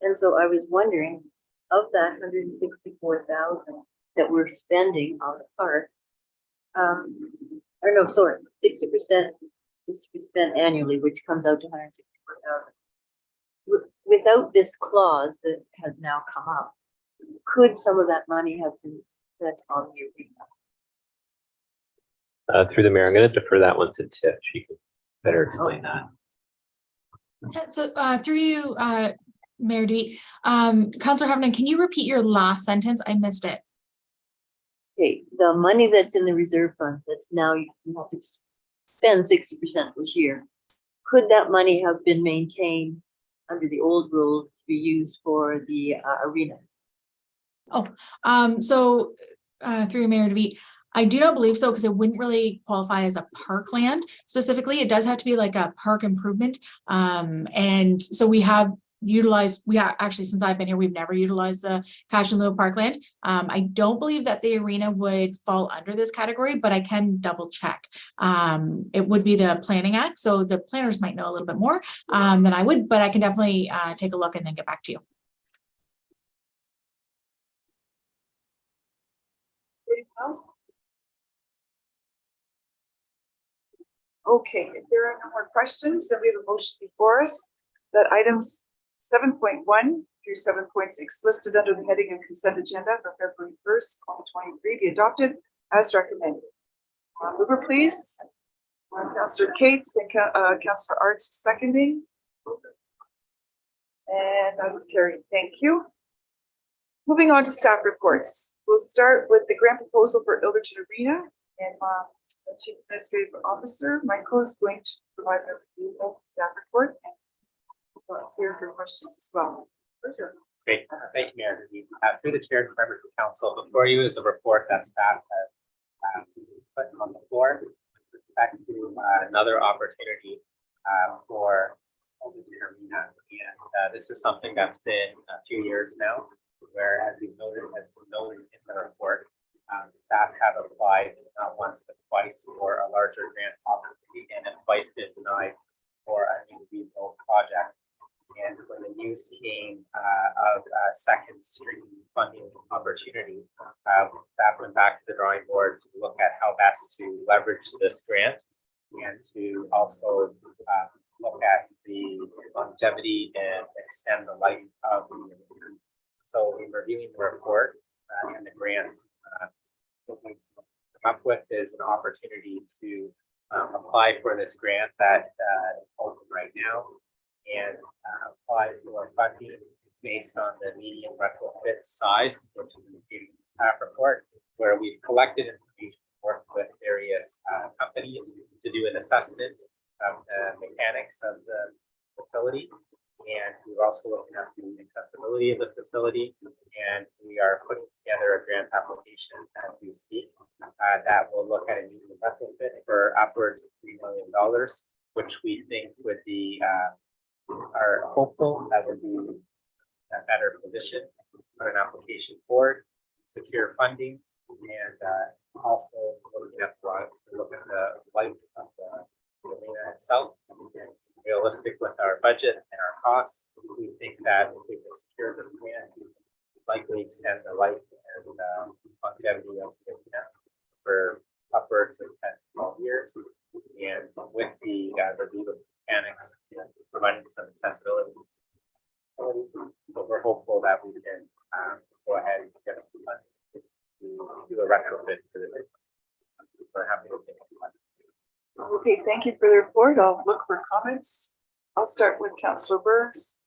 And so I was wondering, of that 164,000 that we're spending on the park, or no, sorry, 60% is to be spent annually, which comes out to 164,000. Without this clause that has now come up, Could some of that money have been spent on the arena? Through the mayor, I'm going to defer that one to Tiff. She can better explain that. Yeah, so through you, Mayor Dewey, Councillor Heffernan, can you repeat your last sentence? I missed it. Okay, the money that's in the reserve fund that's now you have to spend 60% this year. Could that money have been maintained under the old rules to be used for the arena? So through you, Mayor Dewey, I do not believe so because it wouldn't really qualify as a parkland specifically. It does have to be like a park improvement. And so we have utilized, actually, since I've been here, we've never utilized the cash in lieu of parkland. I don't believe that the arena would fall under this category, but I can double check. It would be the Planning Act. So the planners might know a little bit more than I would, but I can definitely take a look and then get back to you. Anything else? Okay, if there are no more questions, then we have a motion before us that items 7.1 through 7.6 listed under the heading of consent agenda for February 1st, 2023 be adopted as recommended. Mover, please. Councillor Cates and Councillor Arts seconding. And that was carried. Thank you. Moving on to staff reports. We'll start with the grant proposal for Ilderton Arena, and the Chief Administrative Officer, Michael, is going to provide a review of the staff report. And as well as here for questions as well. Great, thank you, Mayor. Through the chair and members of council, before you is a report that staff has put on the floor with respect to another opportunity for the arena. And this is something that's been a few years now, where, as we noted, as noted in the report, staff have applied not once but twice for a larger grant opportunity and have twice been denied for a new rebuild project. And when the news came of a second stream funding opportunity, staff went back to the drawing board to look at how best to leverage this grant and to also look at the longevity and extend the life of the arena. So in reviewing the report and the grants, what we come up with is an opportunity to apply for this grant that is open right now and apply for funding based on the median retrofit size, which is indicated in the staff report, where we've collected information, worked with various companies to do an assessment of the mechanics of the facility. And we're also looking at the accessibility of the facility, and we are putting together a grant application as we speak that will look at a median retrofit for upwards of $3 million, which we think would be are hopeful that would be a better position to put an application forward, secure funding, and also looking at the life of the arena itself. And realistic with our budget and our costs, we think that if we can secure the grant, likely extend the life and longevity of the arena for upwards of 10 to 12 years. And with the review of mechanics, providing some accessibility, but we're hopeful that we can go ahead and get some money to do a retrofit to the arena. We're happy to take it. Okay, thank you for the report. I'll look for comments. I'll start with Councillor Burrs.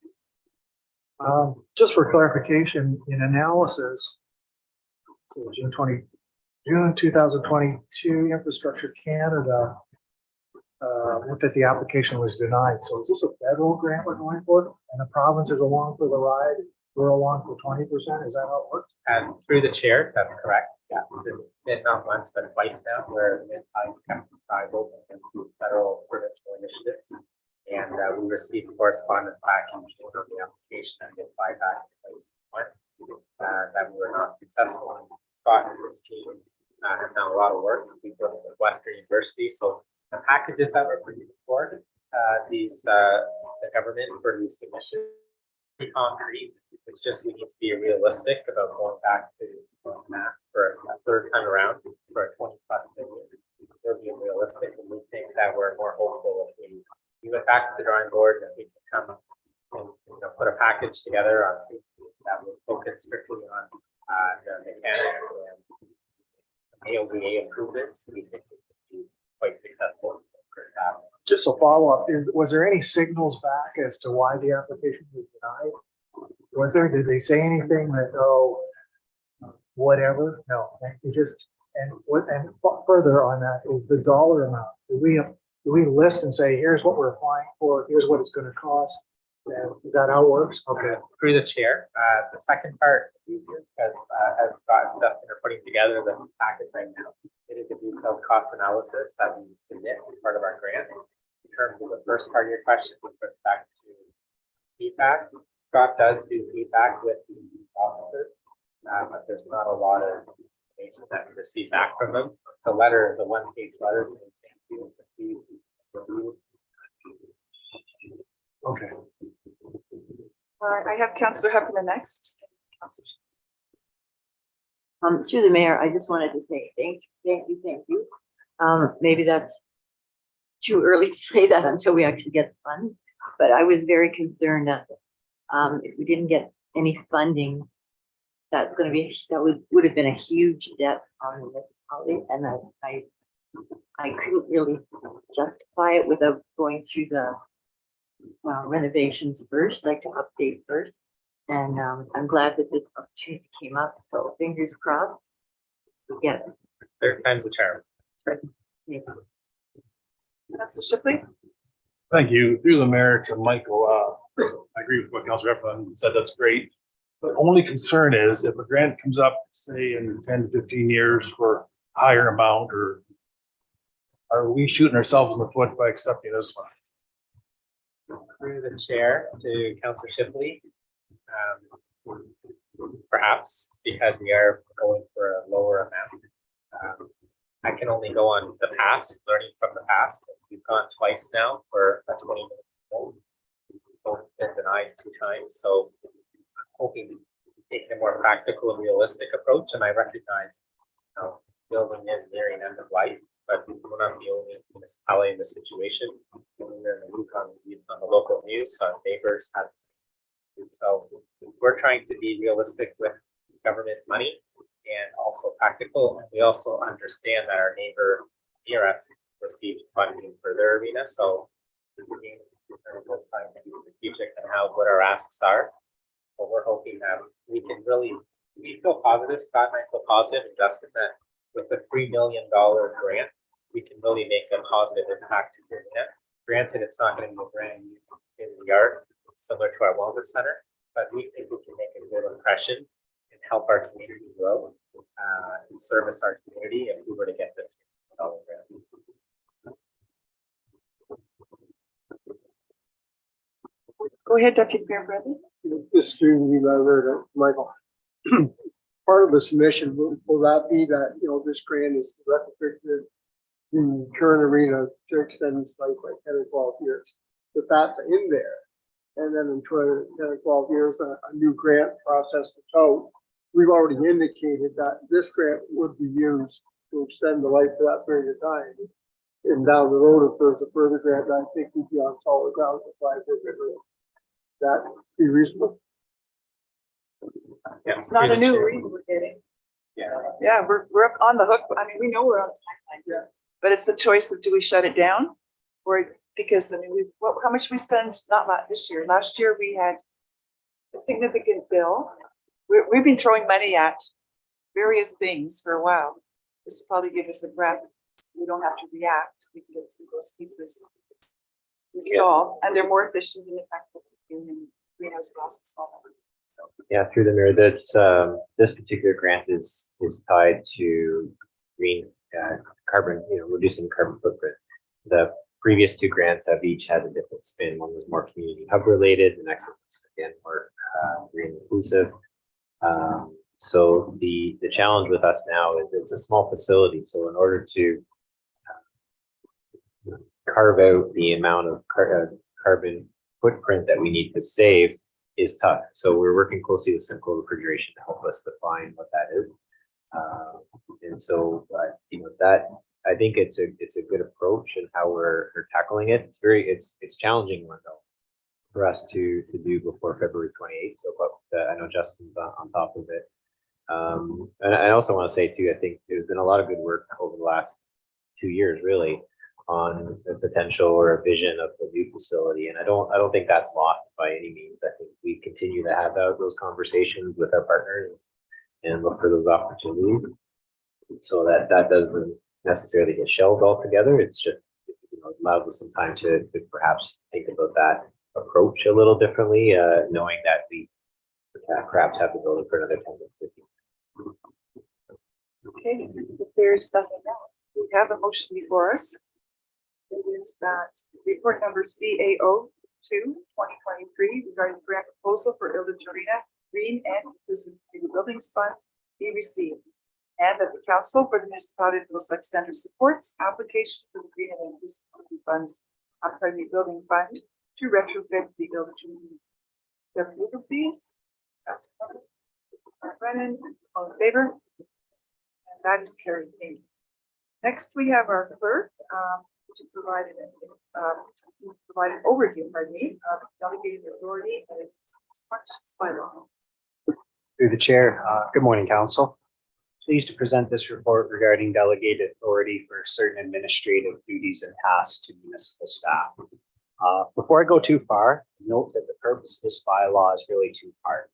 Just for clarification, in analysis, so June 2022, Infrastructure Canada looked at the application was denied. So is this a federal grant we're going for? And the province is along for the ride, we're along for 20%? Is that how it works? And through the chair, that's correct. Yeah, it's been not once but twice now where mid-size captions size open through federal provincial initiatives. And we received correspondence back in June on the application and applied back in 2021 that we were not successful in. Scott and his team have done a lot of work. We worked with Western University. So the packages that were put forward, the government for these submissions, pretty concrete. It's just we need to be realistic about going back to that for a third time around for a 20+ million. We're being realistic, and we think that we're more hopeful if we went back to the drawing board and we can come and put a package together on that would focus focus strictly on the mechanics and AOVA improvements. We think it could be quite successful. Just a follow-up, was there any signals back as to why the application was denied? Was there, did they say anything that, oh, whatever? No, they just, and further on that is the dollar amount. Do we list and say, here's what we're applying for, here's what it's gonna cost? And is that how it works? Okay. Through the chair, the second part, because as Scott and Dustin are putting together the package right now, it is a detailed cost analysis that we submit as part of our grant. In terms of the first part of your question with respect to feedback, Scott does do feedback with the officers, but there's not a lot of information that we receive back from them. The letter, the one-page letter saying thank you, please review. Okay. I have Councillor Hepburn next. Through the mayor, I just wanted to say thank you. Maybe that's too early to say that until we actually get the funds, but I was very concerned that if we didn't get any funding, that would have been a huge debt on the municipality, and I couldn't really justify it without going through the renovations first, like to update first. And I'm glad that this opportunity came up. So fingers crossed. We get it. Third time's a charm. Yeah. Councillor Shipley? Thank you. Through the mayor to Michael, I agree with what Councilor Eflin said. That's great. The only concern is if a grant comes up, say in 10 to 15 years for a higher amount, or are we shooting ourselves in the foot by accepting this one? Through the chair to Councilor Shipley. Perhaps because we are going for a lower amount. I can only go on the past, learning from the past. We've gone twice now for a 20 minute loan. We've both been denied 2 times. So I'm hoping to take a more practical and realistic approach. And I recognize building is nearing end of life, but we're not the only municipality in this situation. We're in the loop on the local news, on neighbors. So we're trying to be realistic with government money and also practical. And we also understand that our neighbor near us received funding for their arena. So we're trying to be strategic and what our asks are. So we're hoping that we can we feel positive, Scott and I feel positive, and Justin, that with the $3 million grant, we can really make a positive impact to the arena. Granted, it's not going to be a brand new in the yard, similar to our wellness center, but we think we can make a good impression and help our community grow and service our community if we were to get this grant. Go ahead, Deputy Mayor Bradley. Just to Michael, part of the submission, will that be that, this grant is to retrofit the current arena to extend its life by 10 or 12 years? If that's in there, and then in 10 or 12 years, a new grant process is out, we've already indicated that this grant would be used to extend the life for that period of time. And down the road, if there's a further grant, I think we'd be on solid ground to apply for it. That be reasonable? Yeah, It's not a new read we're getting. Yeah, we're up on the hook. I mean, we know we're on timeline. Yeah. But it's the choice of, do we shut it down? Or because how much we spend, not this year. Last year we had a significant bill. We've been throwing money at various things for a while. This will probably give us a breath. We don't have to react. We can get some of those pieces installed, and they're more efficient and effective in greenhouse gases. Yeah, through the mayor, this particular grant is tied to green carbon, reducing carbon footprint. The previous 2 grants have each had a different spin. One was more community hub related, the next one was again more green inclusive. So the challenge with us now is it's a small facility. So in order to carve out the amount of carbon footprint that we need to save is tough. So we're working closely with Simcoe Refrigeration to help us define what that is. And so, that I think it's a good approach in how we're tackling it. It's challenging one though. for us to do before February 28th. So, but I know Justin's on top of it. And I also want to say too, I think there's been a lot of good work over the last 2 years, really, on the potential or a vision of the new facility. And I don't think that's lost by any means. I think we continue to have those conversations with our partners and look for those opportunities. So that doesn't necessarily get shelved altogether. It's just, it allows us some time to perhaps think about that approach a little differently, knowing that we perhaps have the building for another 10 to 15. Okay, if there's nothing else, we have a motion before us. It is that report number CAO 2/2023 regarding grant proposal for Ilda Green and Inclusive Buildings Fund be received. And that the Council for the Municipality of Middlesex Center supports application for the Green and Inclusive Building Fund to retrofit the Ilda The approval, please. That's covered. Brennan, all in favor? And that is carried. Thank you. Next, we have our clerk to provide an overview, pardon me, of delegated authority and instructions by law. Through the chair, good morning, Council. Pleased to present this report regarding delegated authority for certain administrative duties and tasks to municipal staff. Before I go too far, note that the purpose of this bylaw is really two-part.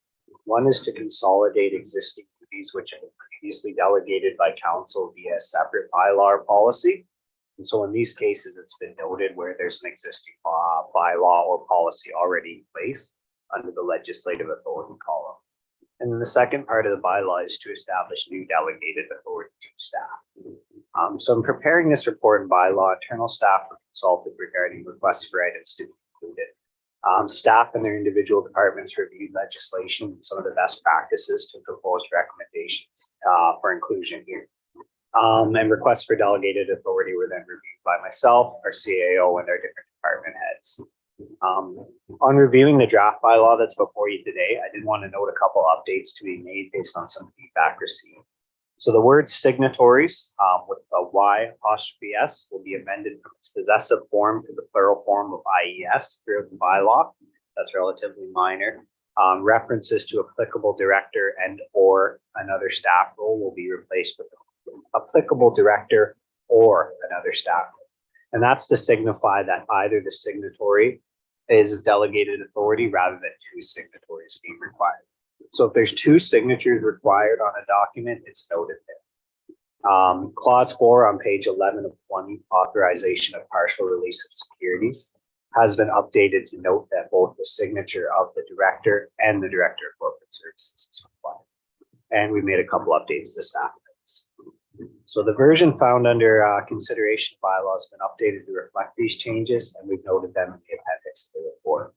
One is to consolidate existing duties which have been previously delegated by council via a separate bylaw or policy. And so in these cases, it's been noted where there's an existing bylaw or policy already in place under the legislative authority column. And then the second part of the bylaw is to establish new delegated authority to staff. So in preparing this report and bylaw, internal staff were consulted regarding requests for items to be included. Staff and their individual departments reviewed legislation and some of the best practices to propose recommendations for inclusion here. And requests for delegated authority were then reviewed by myself, our CAO, and our different department heads. On reviewing the draft bylaw that's before you today, I did want to note a couple updates to be made based on some feedback received. So the word signatories with a Y'(S) will be amended from its possessive form to the plural form of IES throughout the bylaw. That's relatively minor. References to applicable director and or another staff role will be replaced with applicable director or another staff role. And that's to signify that either the signatory is delegated authority rather than two signatories being required. So if there's two signatures required on a document, it's noted there. Clause 4 on page 11 of 20, authorization of partial release of securities, has been updated to note that both the signature of the director and the director of corporate services is required. And we made a couple updates to staff notes. So the version found under consideration bylaw has been updated to reflect these changes, and we've noted them in the appendix of the report.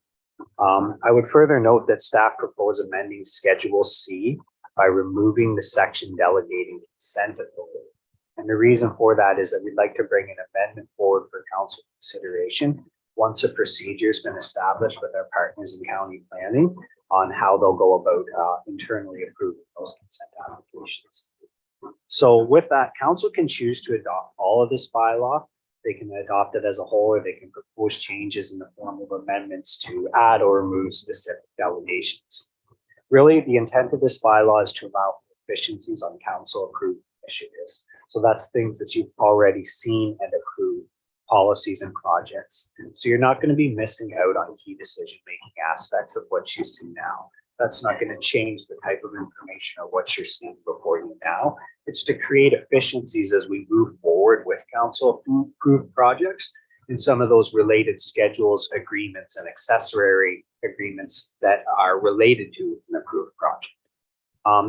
I would further note that staff propose amending Schedule C by removing the section delegating consent authority. And the reason for that is that we'd like to bring an amendment forward for council consideration once a procedure has been established with our partners in county planning on how they'll go about internally approving those consent applications. So with that, council can choose to adopt all of this bylaw. They can adopt it as a whole, or they can propose changes in the form of amendments to add or remove specific delegations. Really, the intent of this bylaw is to allow for efficiencies on council approved initiatives. So that's things that you've already seen and approved, policies and projects. So you're not going to be missing out on key decision-making aspects of what you see now. That's not going to change the type of information or what you're seeing before you now. It's to create efficiencies as we move forward with council approved projects and some of those related schedules, agreements, and accessory agreements that are related to an approved project.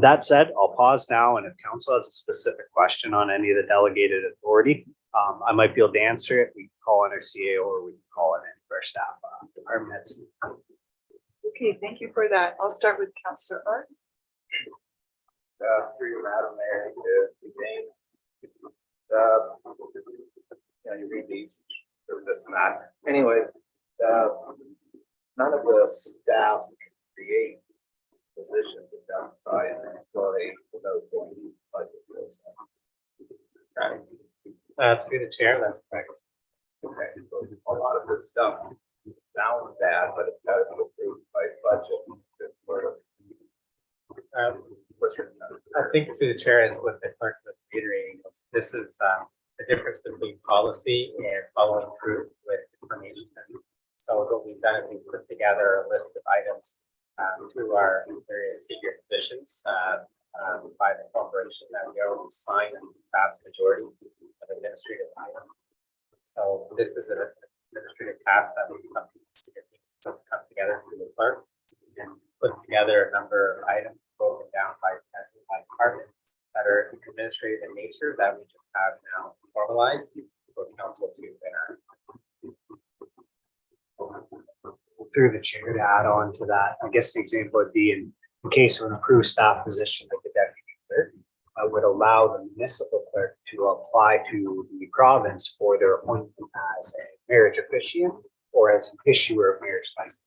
That said, I'll pause now, and if council has a specific question on any of the delegated authority, I might be able to answer it. We can call in our CAO or we can call in any of our staff department heads. Okay, thank you for that. I'll start with Councillor Art. Through you, Madam Mayor, to James. You read these or this and that. Anyways, none of the staff can create positions identified an employee without the budget. Right. That's good, Chair. That's correct. Okay, so a lot of this stuff sounds bad, but it's got to be I think through the chair, as what the clerk was reiterating, this is the difference between policy and following through with information. So what we've done is we've put together a list of items through our various senior positions by the corporation that we already signed the vast majority of administrative items. So this is an administrative task that we come together through the clerk and put together a number of items broken down by schedule by department that are administrative in nature that we just have now formalized for council to enter. Through the chair to add on to that, I guess the example would be in case of an approved staff position like the deputy clerk, would allow the municipal clerk to apply to the province for their appointment as a marriage officiant or as an issuer of marriage license.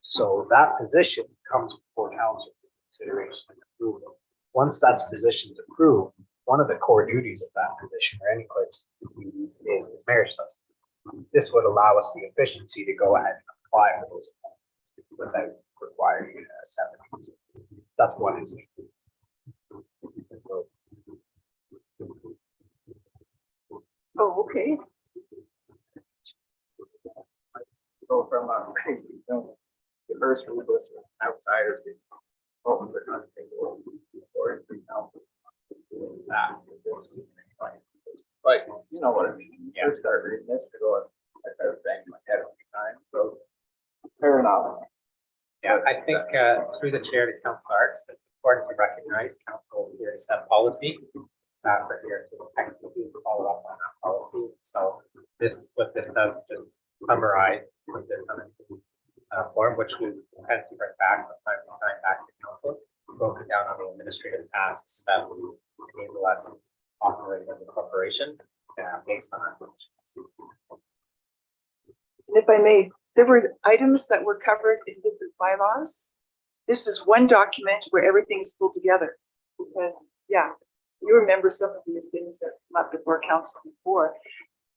So that position comes before council for consideration and approval. Once that position is approved, one of the core duties of that position or any clerk's duties is marriage license. This would allow us the efficiency to go ahead and apply for those appointments without requiring a separate. That's one example. Oh, okay. So from the first rule list of outsiders, open for nothing or that. But you know what I mean. Yeah. Start reading this to go. I started banging my head all the time. So fair enough. Yeah, I think through the chair to council arts, it's important to recognize council is here to set policy. Staff are here to technically follow up on that policy. So what this does is just summarize with this form, which we tend to bring back from time to time back to council, broken down on the administrative tasks that will enable us to operate as a corporation based on our functions. And if I may, there were items that were covered in different bylaws. This is one document where everything's pulled together because, yeah, you remember some of these things that come up before council before.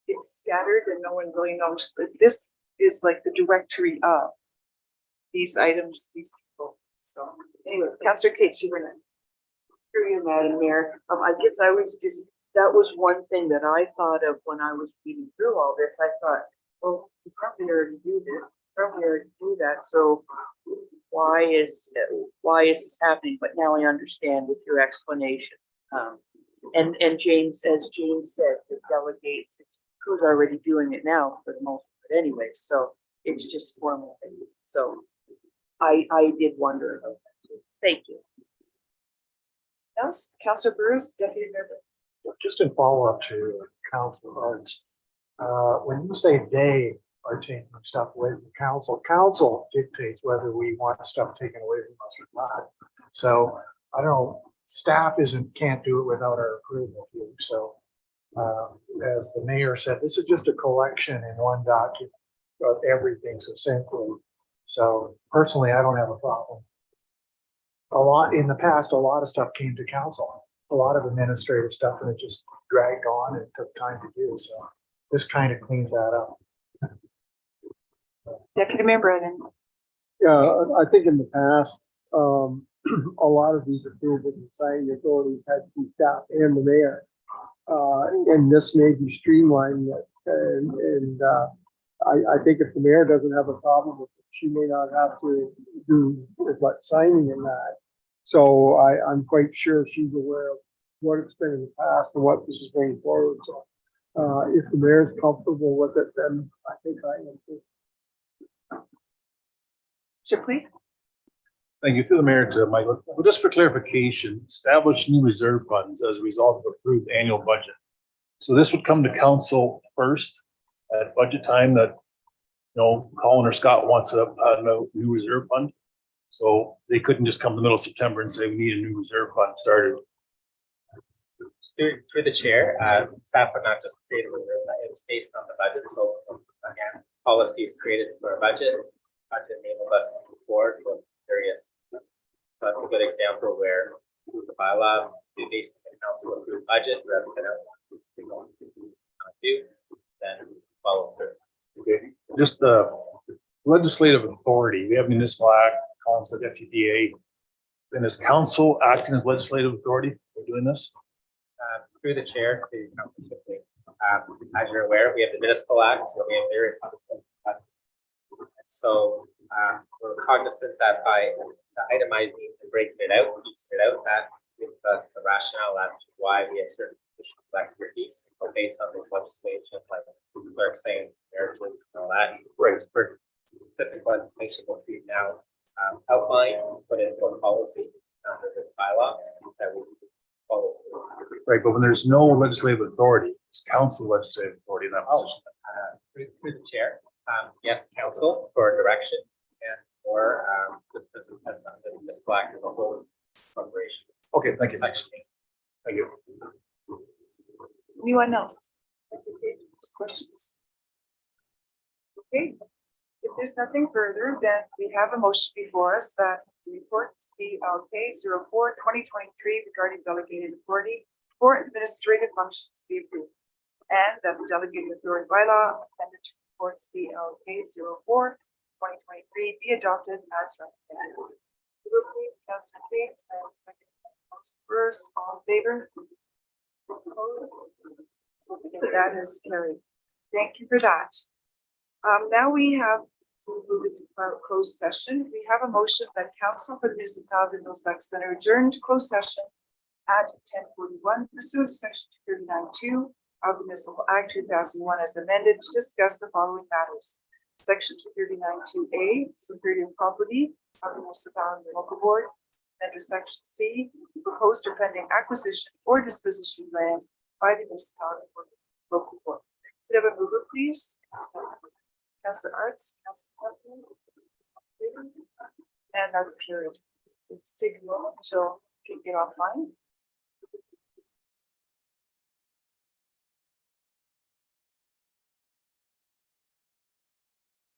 It's scattered and no one really knows that this is like the directory of these items, these people. So anyways, Councillor Kate, you were next. Through you, Madam Mayor. I guess I was just, that was one thing that I thought of when I was reading through all this. I thought, well, you probably already do this, probably already do that. So why is this happening? But now I understand with your explanation. And James, as James said, the delegates, it's who's already doing it now for the most part anyway. So it's just formal. So I did wonder about that too. Thank you. Yes, Councillor Bruce, Deputy Member. Just in follow-up to council arts, when you say they are taking stuff away from council, council dictates whether we want stuff taken away from us or not. So I don't know, staff can't do it without our approval here. So as the mayor said, this is just a collection in one document of everything succinctly. So personally, I don't have a problem. In the past, a lot of stuff came to council, a lot of administrative stuff, and it just dragged on and took time to do. So this kind of cleans that up. Deputy Mayor Brennan. Yeah, I think in the past, a lot of these approvals and signing authorities had to be staff and the mayor. And this may be streamlining it. And I think if the mayor doesn't have a problem with it, she may not have to do as much signing in that. So I'm quite sure she's aware of what it's been in the past and what this is bringing forward. So if the mayor is comfortable with it, then I think I am too. Shipley. Thank you. Through the mayor to Michael. Well, just for clarification, establish new reserve funds as a result of approved annual budget. So this would come to council first at budget time that, Colin or Scott wants a new reserve fund. So they couldn't just come in the middle of September and say, we need a new reserve fund started. Through the chair, staff would not just create a reserve, it's based on the budget. So again, policies created for a budget enabled us to move forward with various. That's a good example where the bylaw is based on the council approved budget rather than what do, then follow through. Okay, just the legislative authority. We have municipal act, calls for FTDA. And is council acting as legislative authority for doing this? Through the chair to Councilor Shipley. As you're aware, we have the Municipal Act, so we have various. So we're cognizant that by itemizing and breaking it out, that gives us the rationale as to why we have certain positions of expertise based on this legislation, like clerk saying marriages and all that. Right. For specific legislation, what we now outline, put into a policy under this bylaw that we follow. Right, but when there's no legislative authority, it's council legislative authority in that position. Through the chair, yes, council for direction and for this as this black as a whole corporation. Okay, thank you. Section 8. Thank you. Anyone else? Questions? Okay, if there's nothing further, then we have a motion before us that the report CLK 04/2023 regarding delegated authority for administrative functions be approved. And that the delegated authority bylaw amended to report CLK 04/2023 be adopted as recommended. Will please, Councilor Cates, and second, Councilor Burrs, all in favor? That is carried. Thank you for that. Now we have to move into closed session. We have a motion that council for the municipality of Middlesex Center adjourned to closed session at 10:41 pursuant to section 239(2) of the Municipal Act 2001 as amended to discuss the following matters. Section 239(2)A, security of property of the municipality and local board. Under section C, proposed or pending acquisition or disposition of land by the municipality or local board. Could I have a mover, please? Councilor Arts, Councilor Hutton. And that's carried. Let's take a moment until you get offline.